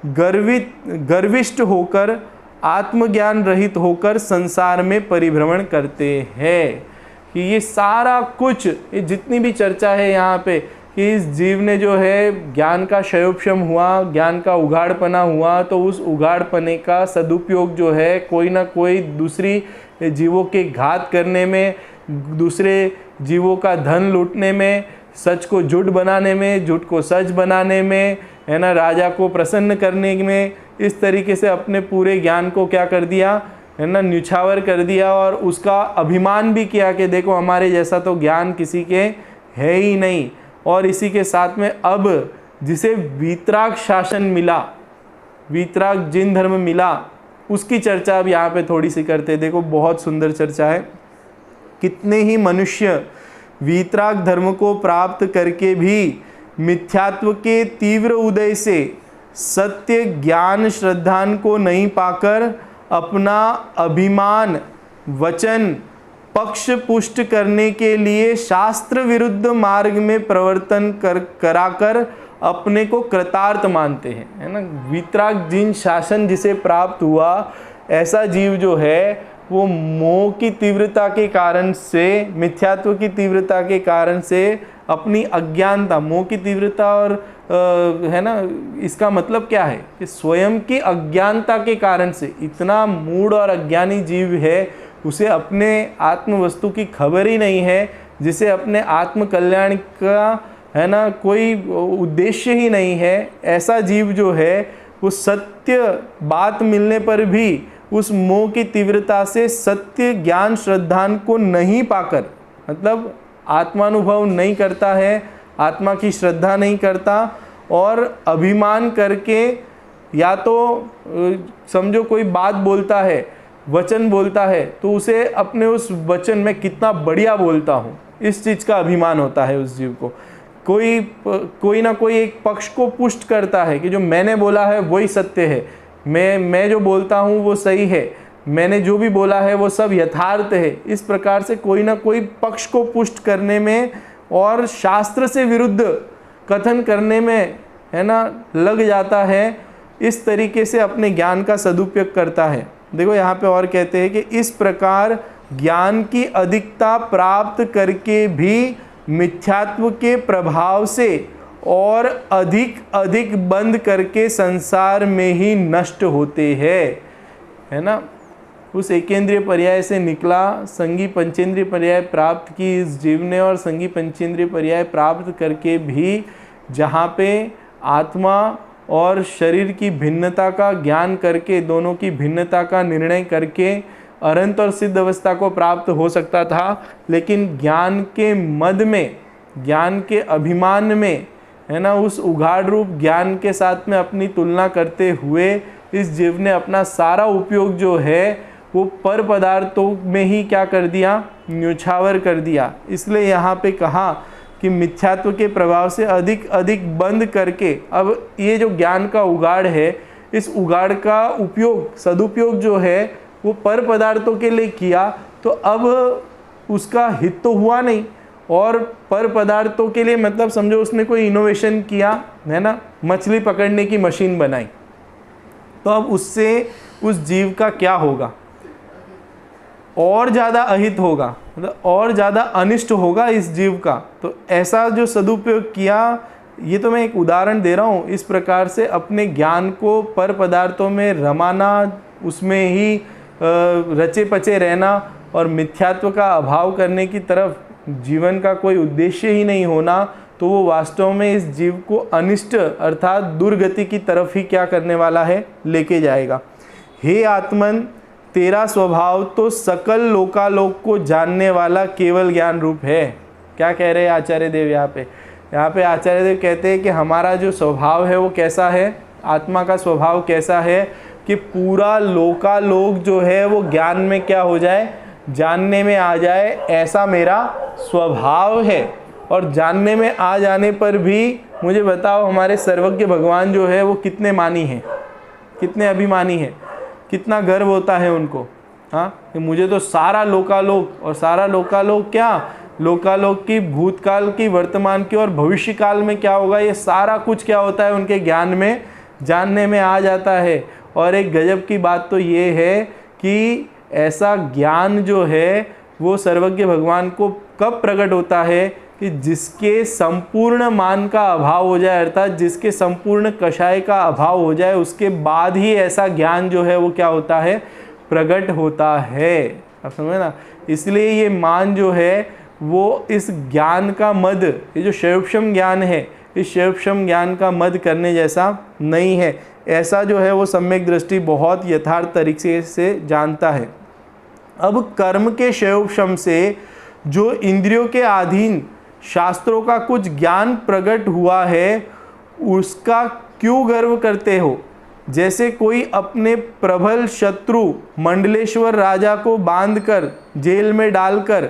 गर्विष्ठ होकर, आत्मज्ञान रहित होकर संसार में परिभ्रमण करते हैं। कि ये सारा कुछ, ये जितनी भी चर्चा है यहाँ पे, कि इस जीव ने जो है ज्ञान का क्षयोपशम हुआ, ज्ञान का उघाड़पना हुआ, तो उस उघाड़पने का सदुपयोग जो है कोई ना कोई दूसरी जीवों के घात करने में, दूसरे जीवों का धन लूटने में, सच को झूठ बनाने में, झूठ को सच बनाने में, है ना, राजा को प्रसन्न करने में, इस तरीके से अपने पूरे ज्ञान को क्या कर दिया, है ना, न्यौछावर कर दिया। और उसका अभिमान भी किया कि देखो हमारे जैसा तो ज्ञान किसी के है ही नहीं। और इसी के साथ में अब जिसे वीतराग शासन मिला, वीतराग जिन धर्म मिला, उसकी चर्चा अब यहाँ पे थोड़ी सी करते। देखो बहुत सुंदर चर्चा है। कितने ही मनुष्य वीतराग धर्म को प्राप्त करके भी मिथ्यात्व के तीव्र उदय से सत्य ज्ञान श्रद्धान को नहीं पाकर अपना अभिमान, वचन पक्ष पुष्ट करने के लिए शास्त्र विरुद्ध मार्ग में प्रवर्तन कराकर अपने को कृतार्थ मानते हैं, है ना। वीतराग जिन शासन जिसे प्राप्त हुआ, ऐसा जीव जो है वो मोह की तीव्रता के कारण से, मिथ्यात्व की तीव्रता के कारण से, अपनी अज्ञानता, मोह की तीव्रता और है ना, इसका मतलब क्या है कि स्वयं की अज्ञानता के कारण से इतना मूढ़ और अज्ञानी जीव है, उसे अपने आत्म वस्तु की खबर ही नहीं है, जिसे अपने आत्म कल्याण का, है ना, कोई उद्देश्य ही नहीं है। ऐसा जीव जो है वो सत्य बात मिलने पर भी उस मोह की तीव्रता से सत्य ज्ञान श्रद्धान को नहीं पाकर, मतलब आत्मानुभव नहीं करता है, आत्मा की श्रद्धा नहीं करता, और अभिमान करके, या तो समझो कोई बात बोलता है, वचन बोलता है, तो उसे अपने उस वचन में कितना बढ़िया बोलता हूँ, इस चीज़ का अभिमान होता है उस जीव को। कोई ना कोई एक पक्ष को पुष्ट करता है कि जो मैंने बोला है वही सत्य है, मैं जो बोलता हूँ वो सही है, मैंने जो भी बोला है वो सब यथार्थ है। इस प्रकार से कोई ना कोई पक्ष को पुष्ट करने में और शास्त्र से विरुद्ध कथन करने में, है ना, लग जाता है। इस तरीके से अपने ज्ञान का सदुपयोग करता है। देखो यहाँ पे और कहते हैं कि इस प्रकार ज्ञान की अधिकता प्राप्त करके भी मिथ्यात्व के प्रभाव से और अधिक अधिक बंद करके संसार में ही नष्ट होते हैं, है ना। उस एकेंद्रिय पर्याय से निकला, संगी पंचेंद्रिय पर्याय प्राप्त की इस जीव ने, और संगी पंचेंद्रिय पर्याय प्राप्त करके भी जहाँ पे आत्मा और शरीर की भिन्नता का ज्ञान करके, दोनों की भिन्नता का निर्णय करके अनंत और सिद्ध अवस्था को प्राप्त हो सकता था, लेकिन ज्ञान के मद में, ज्ञान के अभिमान में, है ना, उस उघाड़ रूप ज्ञान के साथ में अपनी तुलना करते हुए इस जीव ने अपना सारा उपयोग जो है वो पर पदार्थों में ही क्या कर दिया, न्योछावर कर दिया। इसलिए यहाँ पे कहा कि मिथ्यात्व के प्रभाव से अधिक अधिक बंद करके, अब ये जो ज्ञान का उगाड़ है, इस उगाड़ का उपयोग, सदुपयोग जो है वो पर पदार्थों के लिए किया, तो अब उसका हित तो हुआ नहीं। और पर पदार्थों के लिए मतलब समझो उसने कोई इनोवेशन किया, है ना, मछली पकड़ने की मशीन बनाई, तो अब उससे उस जीव का क्या होगा, और ज़्यादा अहित होगा, मतलब और ज़्यादा अनिष्ट होगा इस जीव का। तो ऐसा जो सदुपयोग किया, ये तो मैं एक उदाहरण दे रहा हूँ। इस प्रकार से अपने ज्ञान को पर पदार्थों में रमाना, उसमें ही रचे पचे रहना और मिथ्यात्व का अभाव करने की तरफ जीवन का कोई उद्देश्य ही नहीं होना, तो वो वास्तव में इस जीव को अनिष्ट अर्थात दुर्गति की तरफ ही क्या करने वाला है, लेके जाएगा। हे आत्मन, तेरा स्वभाव तो सकल लोकालोक को जानने वाला केवल ज्ञान रूप है। क्या कह रहे हैं आचार्य देव यहाँ पे आचार्य देव कहते हैं कि हमारा जो स्वभाव है वो कैसा है, आत्मा का स्वभाव कैसा है कि पूरा लोकालोक जो है वो ज्ञान में क्या हो जाए, जानने में आ जाए, ऐसा मेरा स्वभाव है। और जानने में आ जाने पर भी मुझे बताओ हमारे सर्वज्ञ भगवान जो है वो कितने मानी हैं, कितने अभिमानी हैं, कितना गर्व होता है उनको, हाँ, कि मुझे तो सारा लोकालोक, और सारा लोकालोक क्या, लोकालोक की भूतकाल की, वर्तमान की और भविष्य काल में क्या होगा, ये सारा कुछ क्या होता है उनके ज्ञान में, जानने में आ जाता है। और एक गजब की बात तो ये है कि ऐसा ज्ञान जो है वो सर्वज्ञ भगवान को कब प्रकट होता है कि जिसके संपूर्ण मान का अभाव हो जाए, अर्थात जिसके संपूर्ण कषाय का अभाव हो जाए, उसके बाद ही ऐसा ज्ञान जो है वो क्या होता है, प्रकट होता है। आप समझे ना। इसलिए ये मान जो है वो इस ज्ञान का मद, ये जो शैवक्षम ज्ञान है, इस शैवक्षम ज्ञान का मद करने जैसा नहीं है। ऐसा जो है वो सम्यक दृष्टि बहुत यथार्थ तरीके से जानता है। अब कर्म के शैवक्षम से जो इंद्रियों के अधीन शास्त्रों का कुछ ज्ञान प्रकट हुआ है, उसका क्यों गर्व करते हो। जैसे कोई अपने प्रबल शत्रु मंडलेश्वर राजा को बांधकर जेल में डालकर,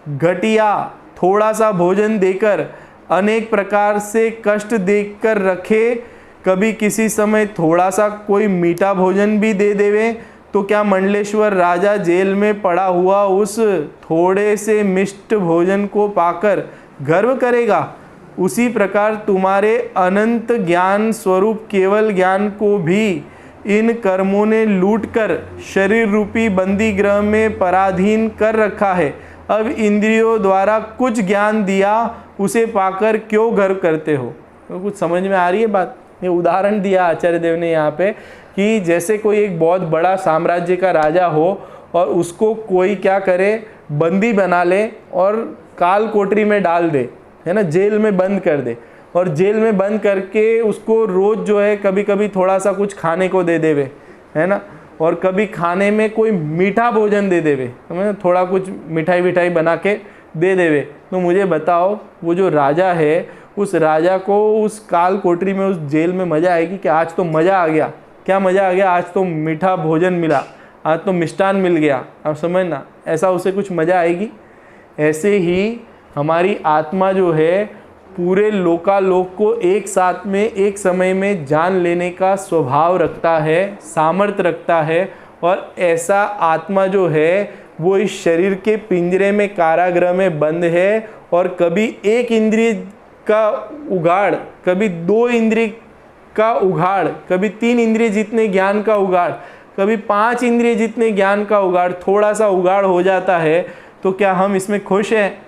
घटिया थोड़ा सा भोजन देकर, अनेक प्रकार से कष्ट देकर रखे, कभी किसी समय थोड़ा सा कोई मीठा भोजन भी दे देवे, तो क्या मंडलेश्वर राजा जेल में पड़ा हुआ उस थोड़े से मिष्ट भोजन को पाकर गर्व करेगा? उसी प्रकार तुम्हारे अनंत ज्ञान स्वरूप केवल ज्ञान को भी इन कर्मों ने लूटकर शरीर रूपी बंदी गृह में पराधीन कर रखा है। अब इंद्रियों द्वारा कुछ ज्ञान दिया, उसे पाकर क्यों गर्व करते हो? तो कुछ समझ में आ रही है बात? ये उदाहरण दिया आचार्य देव ने यहाँ पे कि जैसे कोई एक बहुत बड़ा साम्राज्य का राजा हो और उसको कोई क्या करे, बंदी बना ले और काल कोठरी में डाल दे, है ना, जेल में बंद कर दे, और जेल में बंद करके उसको रोज़ जो है कभी कभी थोड़ा सा कुछ खाने को दे देवे, है ना, और कभी खाने में कोई मीठा भोजन दे देवे, थोड़ा कुछ मिठाई विठाई बना के दे देवे। तो मुझे बताओ वो जो राजा है, उस राजा को उस काल कोठरी में, उस जेल में मज़ा आएगी कि आज तो मज़ा आ गया? क्या मज़ा आ गया? आज तो मीठा भोजन मिला, आज तो मिष्ठान मिल गया। आप समझना, ऐसा उसे कुछ मज़ा आएगी? ऐसे ही हमारी आत्मा जो है पूरे लोकालोक को एक साथ में एक समय में जान लेने का स्वभाव रखता है, सामर्थ्य रखता है। और ऐसा आत्मा जो है वो इस शरीर के पिंजरे में, कारागृह में बंद है, और कभी एक इंद्रिय का उगाड़, कभी 2 इंद्रिय का उगाड़, कभी 3 इंद्रिय जितने ज्ञान का उगाड़, कभी 5 इंद्रिय जितने ज्ञान का उगाड़, थोड़ा सा उगाड़ हो जाता है। तो क्या हम इसमें खुश हैं?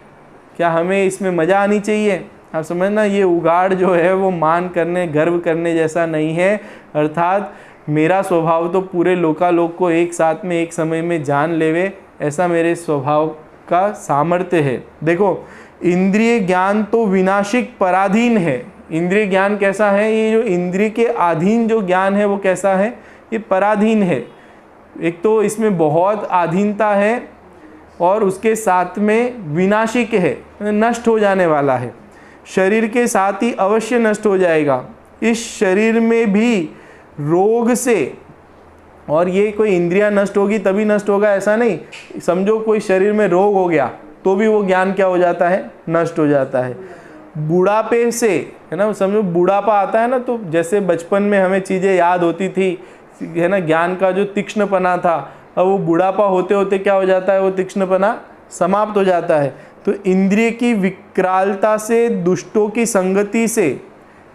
क्या हमें इसमें मज़ा आनी चाहिए? आप समझना, ये उगाड़ जो है वो मान करने, गर्व करने जैसा नहीं है। अर्थात मेरा स्वभाव तो पूरे लोकालोक को एक साथ में एक समय में जान लेवे, ऐसा मेरे स्वभाव का सामर्थ्य है। देखो, इंद्रिय ज्ञान तो विनाशिक पराधीन है। इंद्रिय ज्ञान कैसा है? ये जो इंद्रिय के अधीन जो ज्ञान है वो कैसा है? ये पराधीन है। एक तो इसमें बहुत अधीनता है और उसके साथ में विनाशिक है, नष्ट हो जाने वाला है। शरीर के साथ ही अवश्य नष्ट हो जाएगा। इस शरीर में भी रोग से, और ये कोई इंद्रियां नष्ट होगी तभी नष्ट होगा ऐसा नहीं। समझो कोई शरीर में रोग हो गया तो भी वो ज्ञान क्या हो जाता है? नष्ट हो जाता है। बुढ़ापे से, है ना, समझो बुढ़ापा आता है ना, तो जैसे बचपन में हमें चीज़ें याद होती थी, है ना, ज्ञान का जो तीक्ष्णपना था, अब वो बुढ़ापा होते होते क्या हो जाता है? वो तीक्ष्णपना समाप्त हो जाता है। तो इंद्रिय की विकरालता से, दुष्टों की संगति से,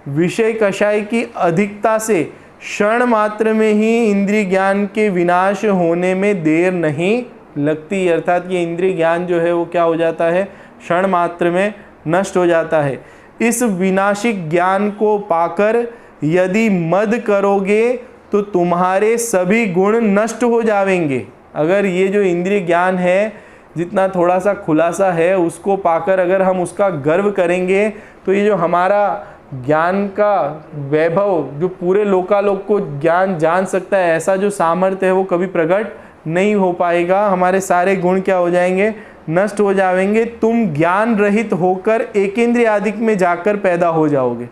विषय कषाय की अधिकता से क्षण मात्र में ही इंद्रिय ज्ञान के विनाश होने में देर नहीं लगती। अर्थात ये इंद्रिय ज्ञान जो है वो क्या हो जाता है? क्षण मात्र में नष्ट हो जाता है। इस विनाशिक ज्ञान को पाकर यदि मद करोगे तो तुम्हारे सभी गुण नष्ट हो जाएंगे। अगर ये जो इंद्रिय ज्ञान है, जितना थोड़ा सा खुलासा है, उसको पाकर अगर हम उसका गर्व करेंगे तो ये जो हमारा ज्ञान का वैभव, जो पूरे लोकालोक को ज्ञान जान सकता है, ऐसा जो सामर्थ्य है वो कभी प्रकट नहीं हो पाएगा। हमारे सारे गुण क्या हो जाएंगे? नष्ट हो जाएंगे। तुम ज्ञान रहित होकर एकेंद्रिय आदिक में जाकर पैदा हो जाओगे।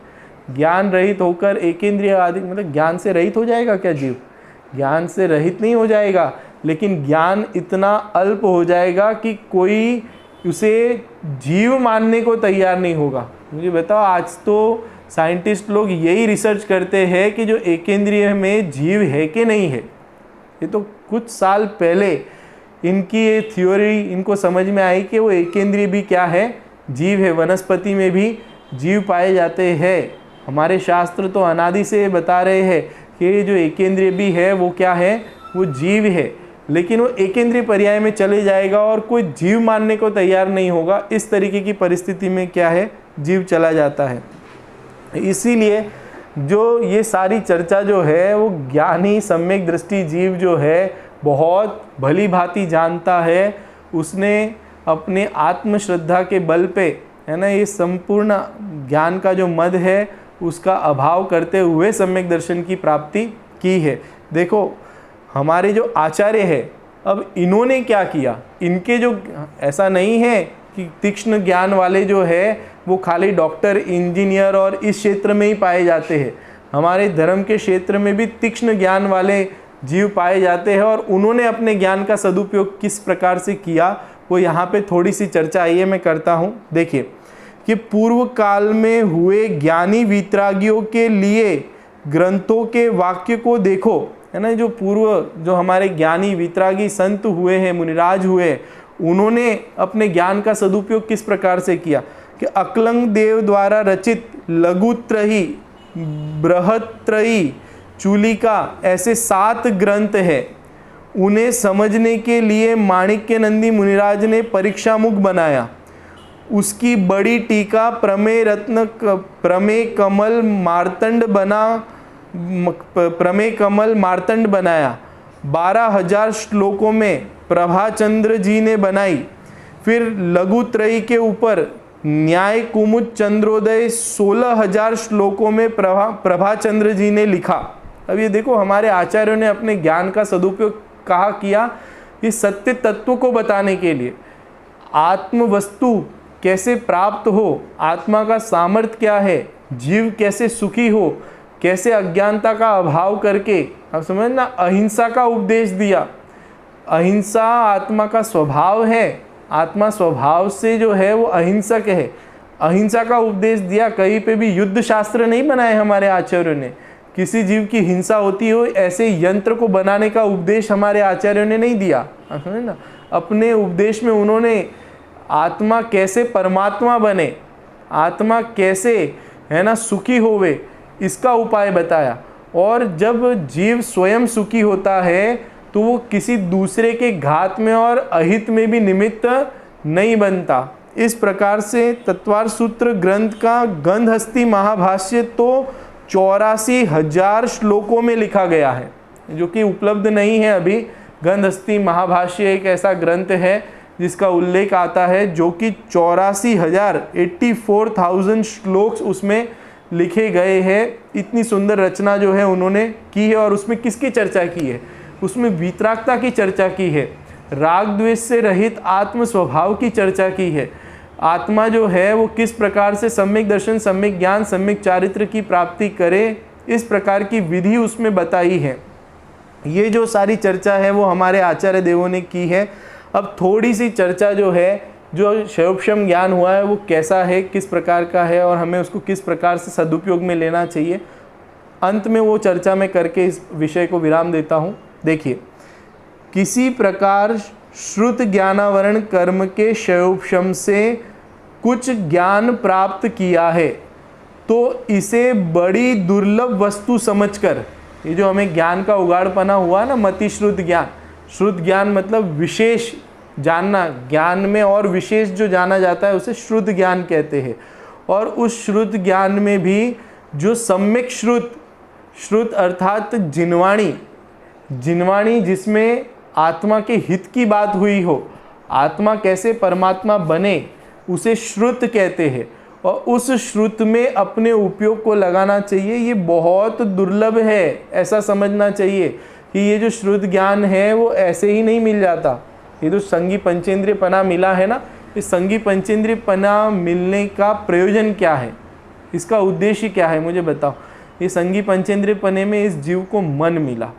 ज्ञान रहित होकर एकेंद्रिय आदिक मतलब ज्ञान से रहित हो जाएगा क्या जीव? ज्ञान से रहित नहीं हो जाएगा, लेकिन ज्ञान इतना अल्प हो जाएगा कि कोई उसे जीव मानने को तैयार नहीं होगा। मुझे बताओ, आज तो साइंटिस्ट लोग यही रिसर्च करते हैं कि जो एकेंद्रिय में जीव है कि नहीं है। ये तो कुछ साल पहले इनकी ये थ्योरी इनको समझ में आई कि वो एकेंद्रिय भी क्या है? जीव है। वनस्पति में भी जीव पाए जाते हैं। हमारे शास्त्र तो अनादि से बता रहे हैं कि जो एकेंद्रिय भी है वो क्या है? वो जीव है। लेकिन वो एकेंद्रिय पर्याय में चले जाएगा और कोई जीव मानने को तैयार नहीं होगा। इस तरीके की परिस्थिति में क्या है? जीव चला जाता है। इसीलिए जो ये सारी चर्चा जो है वो ज्ञानी सम्यक दृष्टि जीव जो है बहुत भली भांति जानता है। उसने अपने आत्मश्रद्धा के बल पे, है ना, ये संपूर्ण ज्ञान का जो मद है उसका अभाव करते हुए सम्यक दर्शन की प्राप्ति की है। देखो, हमारे जो आचार्य है, अब इन्होंने क्या किया? इनके जो, ऐसा नहीं है कि तीक्ष्ण ज्ञान वाले जो है वो खाली डॉक्टर, इंजीनियर और इस क्षेत्र में ही पाए जाते हैं। हमारे धर्म के क्षेत्र में भी तीक्ष्ण ज्ञान वाले जीव पाए जाते हैं, और उन्होंने अपने ज्ञान का सदुपयोग किस प्रकार से किया वो यहाँ पे थोड़ी सी चर्चा आइए मैं करता हूँ। देखिए कि पूर्व काल में हुए ज्ञानी वितरागियों के लिए ग्रंथों के वाक्य को देखो। है ना, जो पूर्व जो हमारे ज्ञानी वितरागी संत हुए हैं, मुनिराज हुए, उन्होंने अपने ज्ञान का सदुपयोग किस प्रकार से किया कि अकलंग देव द्वारा रचित लघुत्रयी, बृहत्त्रयी, चूलिका ऐसे 7 ग्रंथ है। उन्हें समझने के लिए माणिक्य नंदी मुनिराज ने परीक्षा मुख बनाया। उसकी बड़ी टीका प्रमेय कमल मार्तंड बनाया। 12,000 श्लोकों में प्रभाचंद्र जी ने बनाई। फिर लघुत्रयी के ऊपर न्याय कुमुद चंद्रोदय 16,000 श्लोकों में प्रभाचंद्र जी ने लिखा। अब ये देखो, हमारे आचार्यों ने अपने ज्ञान का सदुपयोग कहा किया कि सत्य तत्व को बताने के लिए, आत्म वस्तु कैसे प्राप्त हो, आत्मा का सामर्थ्य क्या है, जीव कैसे सुखी हो, कैसे अज्ञानता का अभाव करके, आप समझना, अहिंसा का उपदेश दिया। अहिंसा आत्मा का स्वभाव है, आत्मा स्वभाव से जो है वो अहिंसक है। अहिंसा का उपदेश दिया। कहीं पे भी युद्ध शास्त्र नहीं बनाए हमारे आचार्यों ने, किसी जीव की हिंसा होती हो ऐसे यंत्र को बनाने का उपदेश हमारे आचार्यों ने नहीं दिया, समझे ना। अपने उपदेश में उन्होंने आत्मा कैसे परमात्मा बने, आत्मा कैसे, है ना, सुखी होवे, इसका उपाय बताया। और जब जीव स्वयं सुखी होता है तो वो किसी दूसरे के घात में और अहित में भी निमित्त नहीं बनता। इस प्रकार से तत्वार सूत्र ग्रंथ का गंधहस्ती महाभाष्य तो 84,000 श्लोकों में लिखा गया है, जो कि उपलब्ध नहीं है अभी। गंधहस्ती महाभाष्य एक ऐसा ग्रंथ है जिसका उल्लेख आता है, जो कि 84,000 श्लोक उसमें लिखे गए हैं। इतनी सुंदर रचना जो है उन्होंने की है। और उसमें किसकी चर्चा की है? उसमें वीतरागता की चर्चा की है, राग द्वेष से रहित आत्म स्वभाव की चर्चा की है। आत्मा जो है वो किस प्रकार से सम्यक दर्शन, सम्यक ज्ञान, सम्यक चारित्र की प्राप्ति करे, इस प्रकार की विधि उसमें बताई है। ये जो सारी चर्चा है वो हमारे आचार्य देवों ने की है। अब थोड़ी सी चर्चा जो है, जो शैवोपशम ज्ञान हुआ है वो कैसा है, किस प्रकार का है और हमें उसको किस प्रकार से सदुपयोग में लेना चाहिए, अंत में वो चर्चा मैं करके इस विषय को विराम देता हूँ। देखिए, किसी प्रकार श्रुत ज्ञानावरण कर्म के शैवोपशम से कुछ ज्ञान प्राप्त किया है तो इसे बड़ी दुर्लभ वस्तु समझकर, ये जो हमें ज्ञान का उगाड़पना हुआ ना, मति श्रुत ज्ञान, श्रुत ज्ञान मतलब विशेष जानना, ज्ञान में और विशेष जो जाना जाता है उसे श्रुत ज्ञान कहते हैं। और उस श्रुत ज्ञान में भी जो सम्यक श्रुत अर्थात जिनवाणी, जिसमें आत्मा के हित की बात हुई हो, आत्मा कैसे परमात्मा बने, उसे श्रुत कहते हैं। और उस श्रुत में अपने उपयोग को लगाना चाहिए। ये बहुत दुर्लभ है, ऐसा समझना चाहिए कि ये जो श्रुत ज्ञान है वो ऐसे ही नहीं मिल जाता। ये जो संगी पंचेंद्रिय पना मिला है ना, इस संगी पंचेंद्रिय पना मिलने का प्रयोजन क्या है, इसका उद्देश्य क्या है, मुझे बताओ। ये संगी पंचेंद्रिय पने में इस जीव को मन मिला,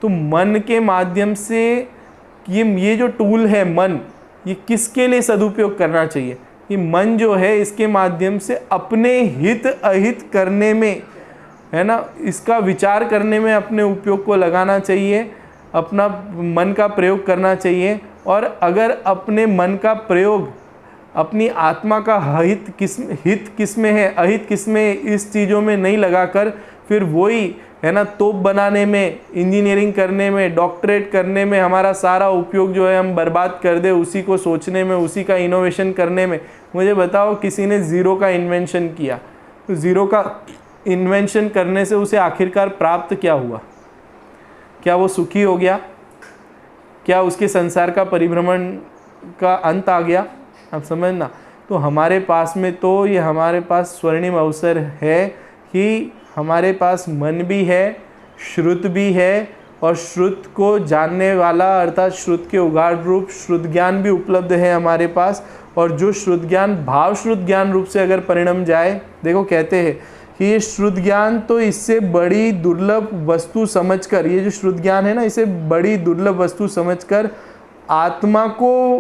तो मन के माध्यम से ये जो टूल है मन, ये किसके लिए सदुपयोग करना चाहिए? ये मन जो है इसके माध्यम से अपने हित अहित करने में, है ना, इसका विचार करने में अपने उपयोग को लगाना चाहिए, अपना मन का प्रयोग करना चाहिए। और अगर अपने मन का प्रयोग अपनी आत्मा का हित किस में है, अहित किस में, इस चीज़ों में नहीं लगाकर फिर वही, है ना, तोप बनाने में, इंजीनियरिंग करने में, डॉक्टरेट करने में हमारा सारा उपयोग जो है हम बर्बाद कर दे, उसी को सोचने में, उसी का इनोवेशन करने में। मुझे बताओ, किसी ने ज़ीरो का इन्वेंशन किया, तो ज़ीरो का इन्वेंशन करने से उसे आखिरकार प्राप्त क्या हुआ? क्या वो सुखी हो गया? क्या उसके संसार का परिभ्रमण का अंत आ गया? आप समझना। तो हमारे पास में तो ये हमारे पास स्वर्णिम अवसर है कि हमारे पास मन भी है, श्रुत भी है, और श्रुत को जानने वाला अर्थात श्रुत के उगाड़ रूप श्रुत ज्ञान भी उपलब्ध है हमारे पास। और जो श्रुत ज्ञान भाव श्रुत ज्ञान रूप से अगर परिणम जाए, देखो कहते हैं कि ये श्रुत ज्ञान तो इससे बड़ी दुर्लभ वस्तु समझकर, ये जो श्रुत ज्ञान है ना, इसे बड़ी दुर्लभ वस्तु समझकर आत्मा को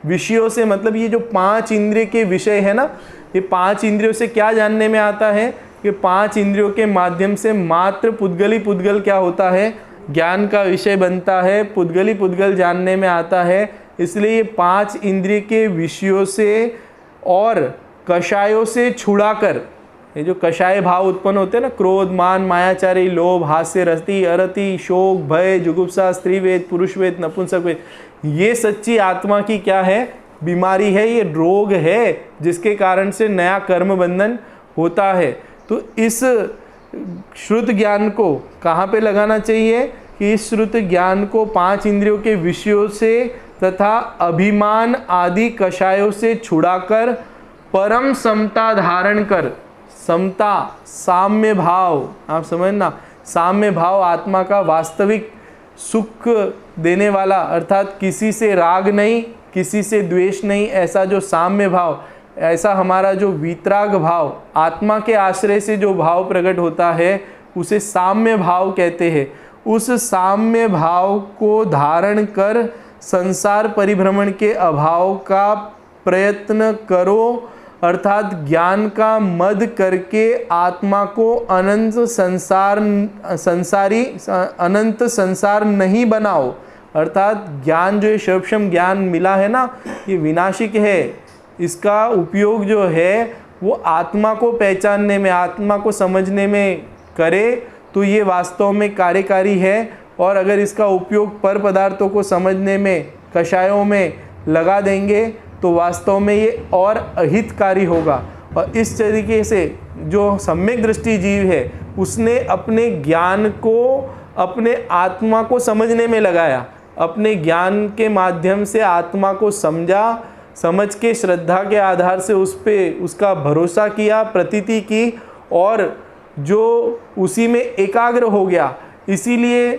विषयों से मतलब ये जो 5 इंद्रिय के विषय है ना, ये 5 इंद्रियों से क्या जानने में आता है कि 5 इंद्रियों के माध्यम से मात्र पुद्गली पुद्गल क्या होता है, ज्ञान का विषय बनता है, पुद्गली पुद्गल जानने में आता है। इसलिए ये 5 इंद्रिय के विषयों से और कषायों से छुड़ाकर, ये जो कषाय भाव उत्पन्न होते हैं ना, क्रोध, मान, मायाचारी, लोभ, हास्य, रति, अरति, शोक, भय, जुगुप्सा, स्त्रीवेद, पुरुषवेद, नपुंसकवेद, ये सच्ची आत्मा की क्या है, बीमारी है, ये रोग है जिसके कारण से नया कर्म बंधन होता है। तो इस श्रुत ज्ञान को कहाँ पे लगाना चाहिए कि इस श्रुत ज्ञान को 5 इंद्रियों के विषयों से तथा अभिमान आदि कषायों से छुड़ाकर परम समता धारण कर, समता, साम्य भाव, आप समझना, साम्य भाव आत्मा का वास्तविक सुख देने वाला, अर्थात किसी से राग नहीं, किसी से द्वेष नहीं, ऐसा जो साम्य भाव, ऐसा हमारा जो वीतराग भाव, आत्मा के आश्रय से जो भाव प्रकट होता है उसे साम्य भाव कहते हैं। उस साम्य भाव को धारण कर संसार परिभ्रमण के अभाव का प्रयत्न करो, अर्थात ज्ञान का मद करके आत्मा को अनंत संसार नहीं बनाओ। अर्थात ज्ञान जो ये सर्वक्षम ज्ञान मिला है ना, ये विनाशिक है, इसका उपयोग जो है वो आत्मा को पहचानने में, आत्मा को समझने में करे तो ये वास्तव में कार्यकारी है। और अगर इसका उपयोग पर पदार्थों को समझने में, कषायों में लगा देंगे तो वास्तव में ये और अहितकारी होगा। और इस तरीके से जो सम्यक दृष्टि जीव है उसने अपने ज्ञान को, अपने आत्मा को समझने में लगाया, अपने ज्ञान के माध्यम से आत्मा को समझा, समझ के श्रद्धा के आधार से उस पे उसका भरोसा किया, प्रतीति की, और जो उसी में एकाग्र हो गया। इसीलिए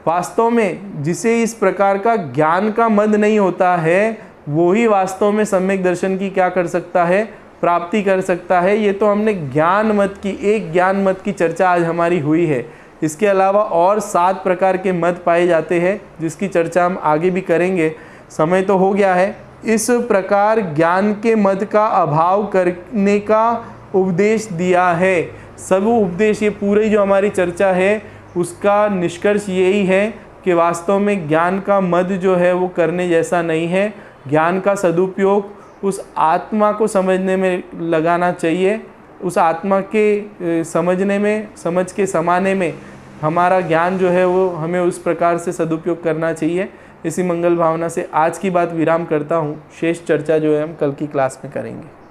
वास्तव में जिसे इस प्रकार का ज्ञान का मद नहीं होता है वो ही वास्तव में सम्यक दर्शन की क्या कर सकता है, प्राप्ति कर सकता है। ये तो हमने ज्ञान मत की, एक ज्ञान मत की चर्चा आज हमारी हुई है। इसके अलावा और 7 प्रकार के मत पाए जाते हैं जिसकी चर्चा हम आगे भी करेंगे, समय तो हो गया है। इस प्रकार ज्ञान के मत का अभाव करने का उपदेश दिया है। सब उपदेश, ये पूरी जो हमारी चर्चा है उसका निष्कर्ष यही है कि वास्तव में ज्ञान का मद जो है वो करने जैसा नहीं है। ज्ञान का सदुपयोग उस आत्मा को समझने में लगाना चाहिए, उस आत्मा के समझने में, समझ के समाने में हमारा ज्ञान जो है वो हमें उस प्रकार से सदुपयोग करना चाहिए। इसी मंगल भावना से आज की बात विराम करता हूँ। शेष चर्चा जो है हम कल की क्लास में करेंगे।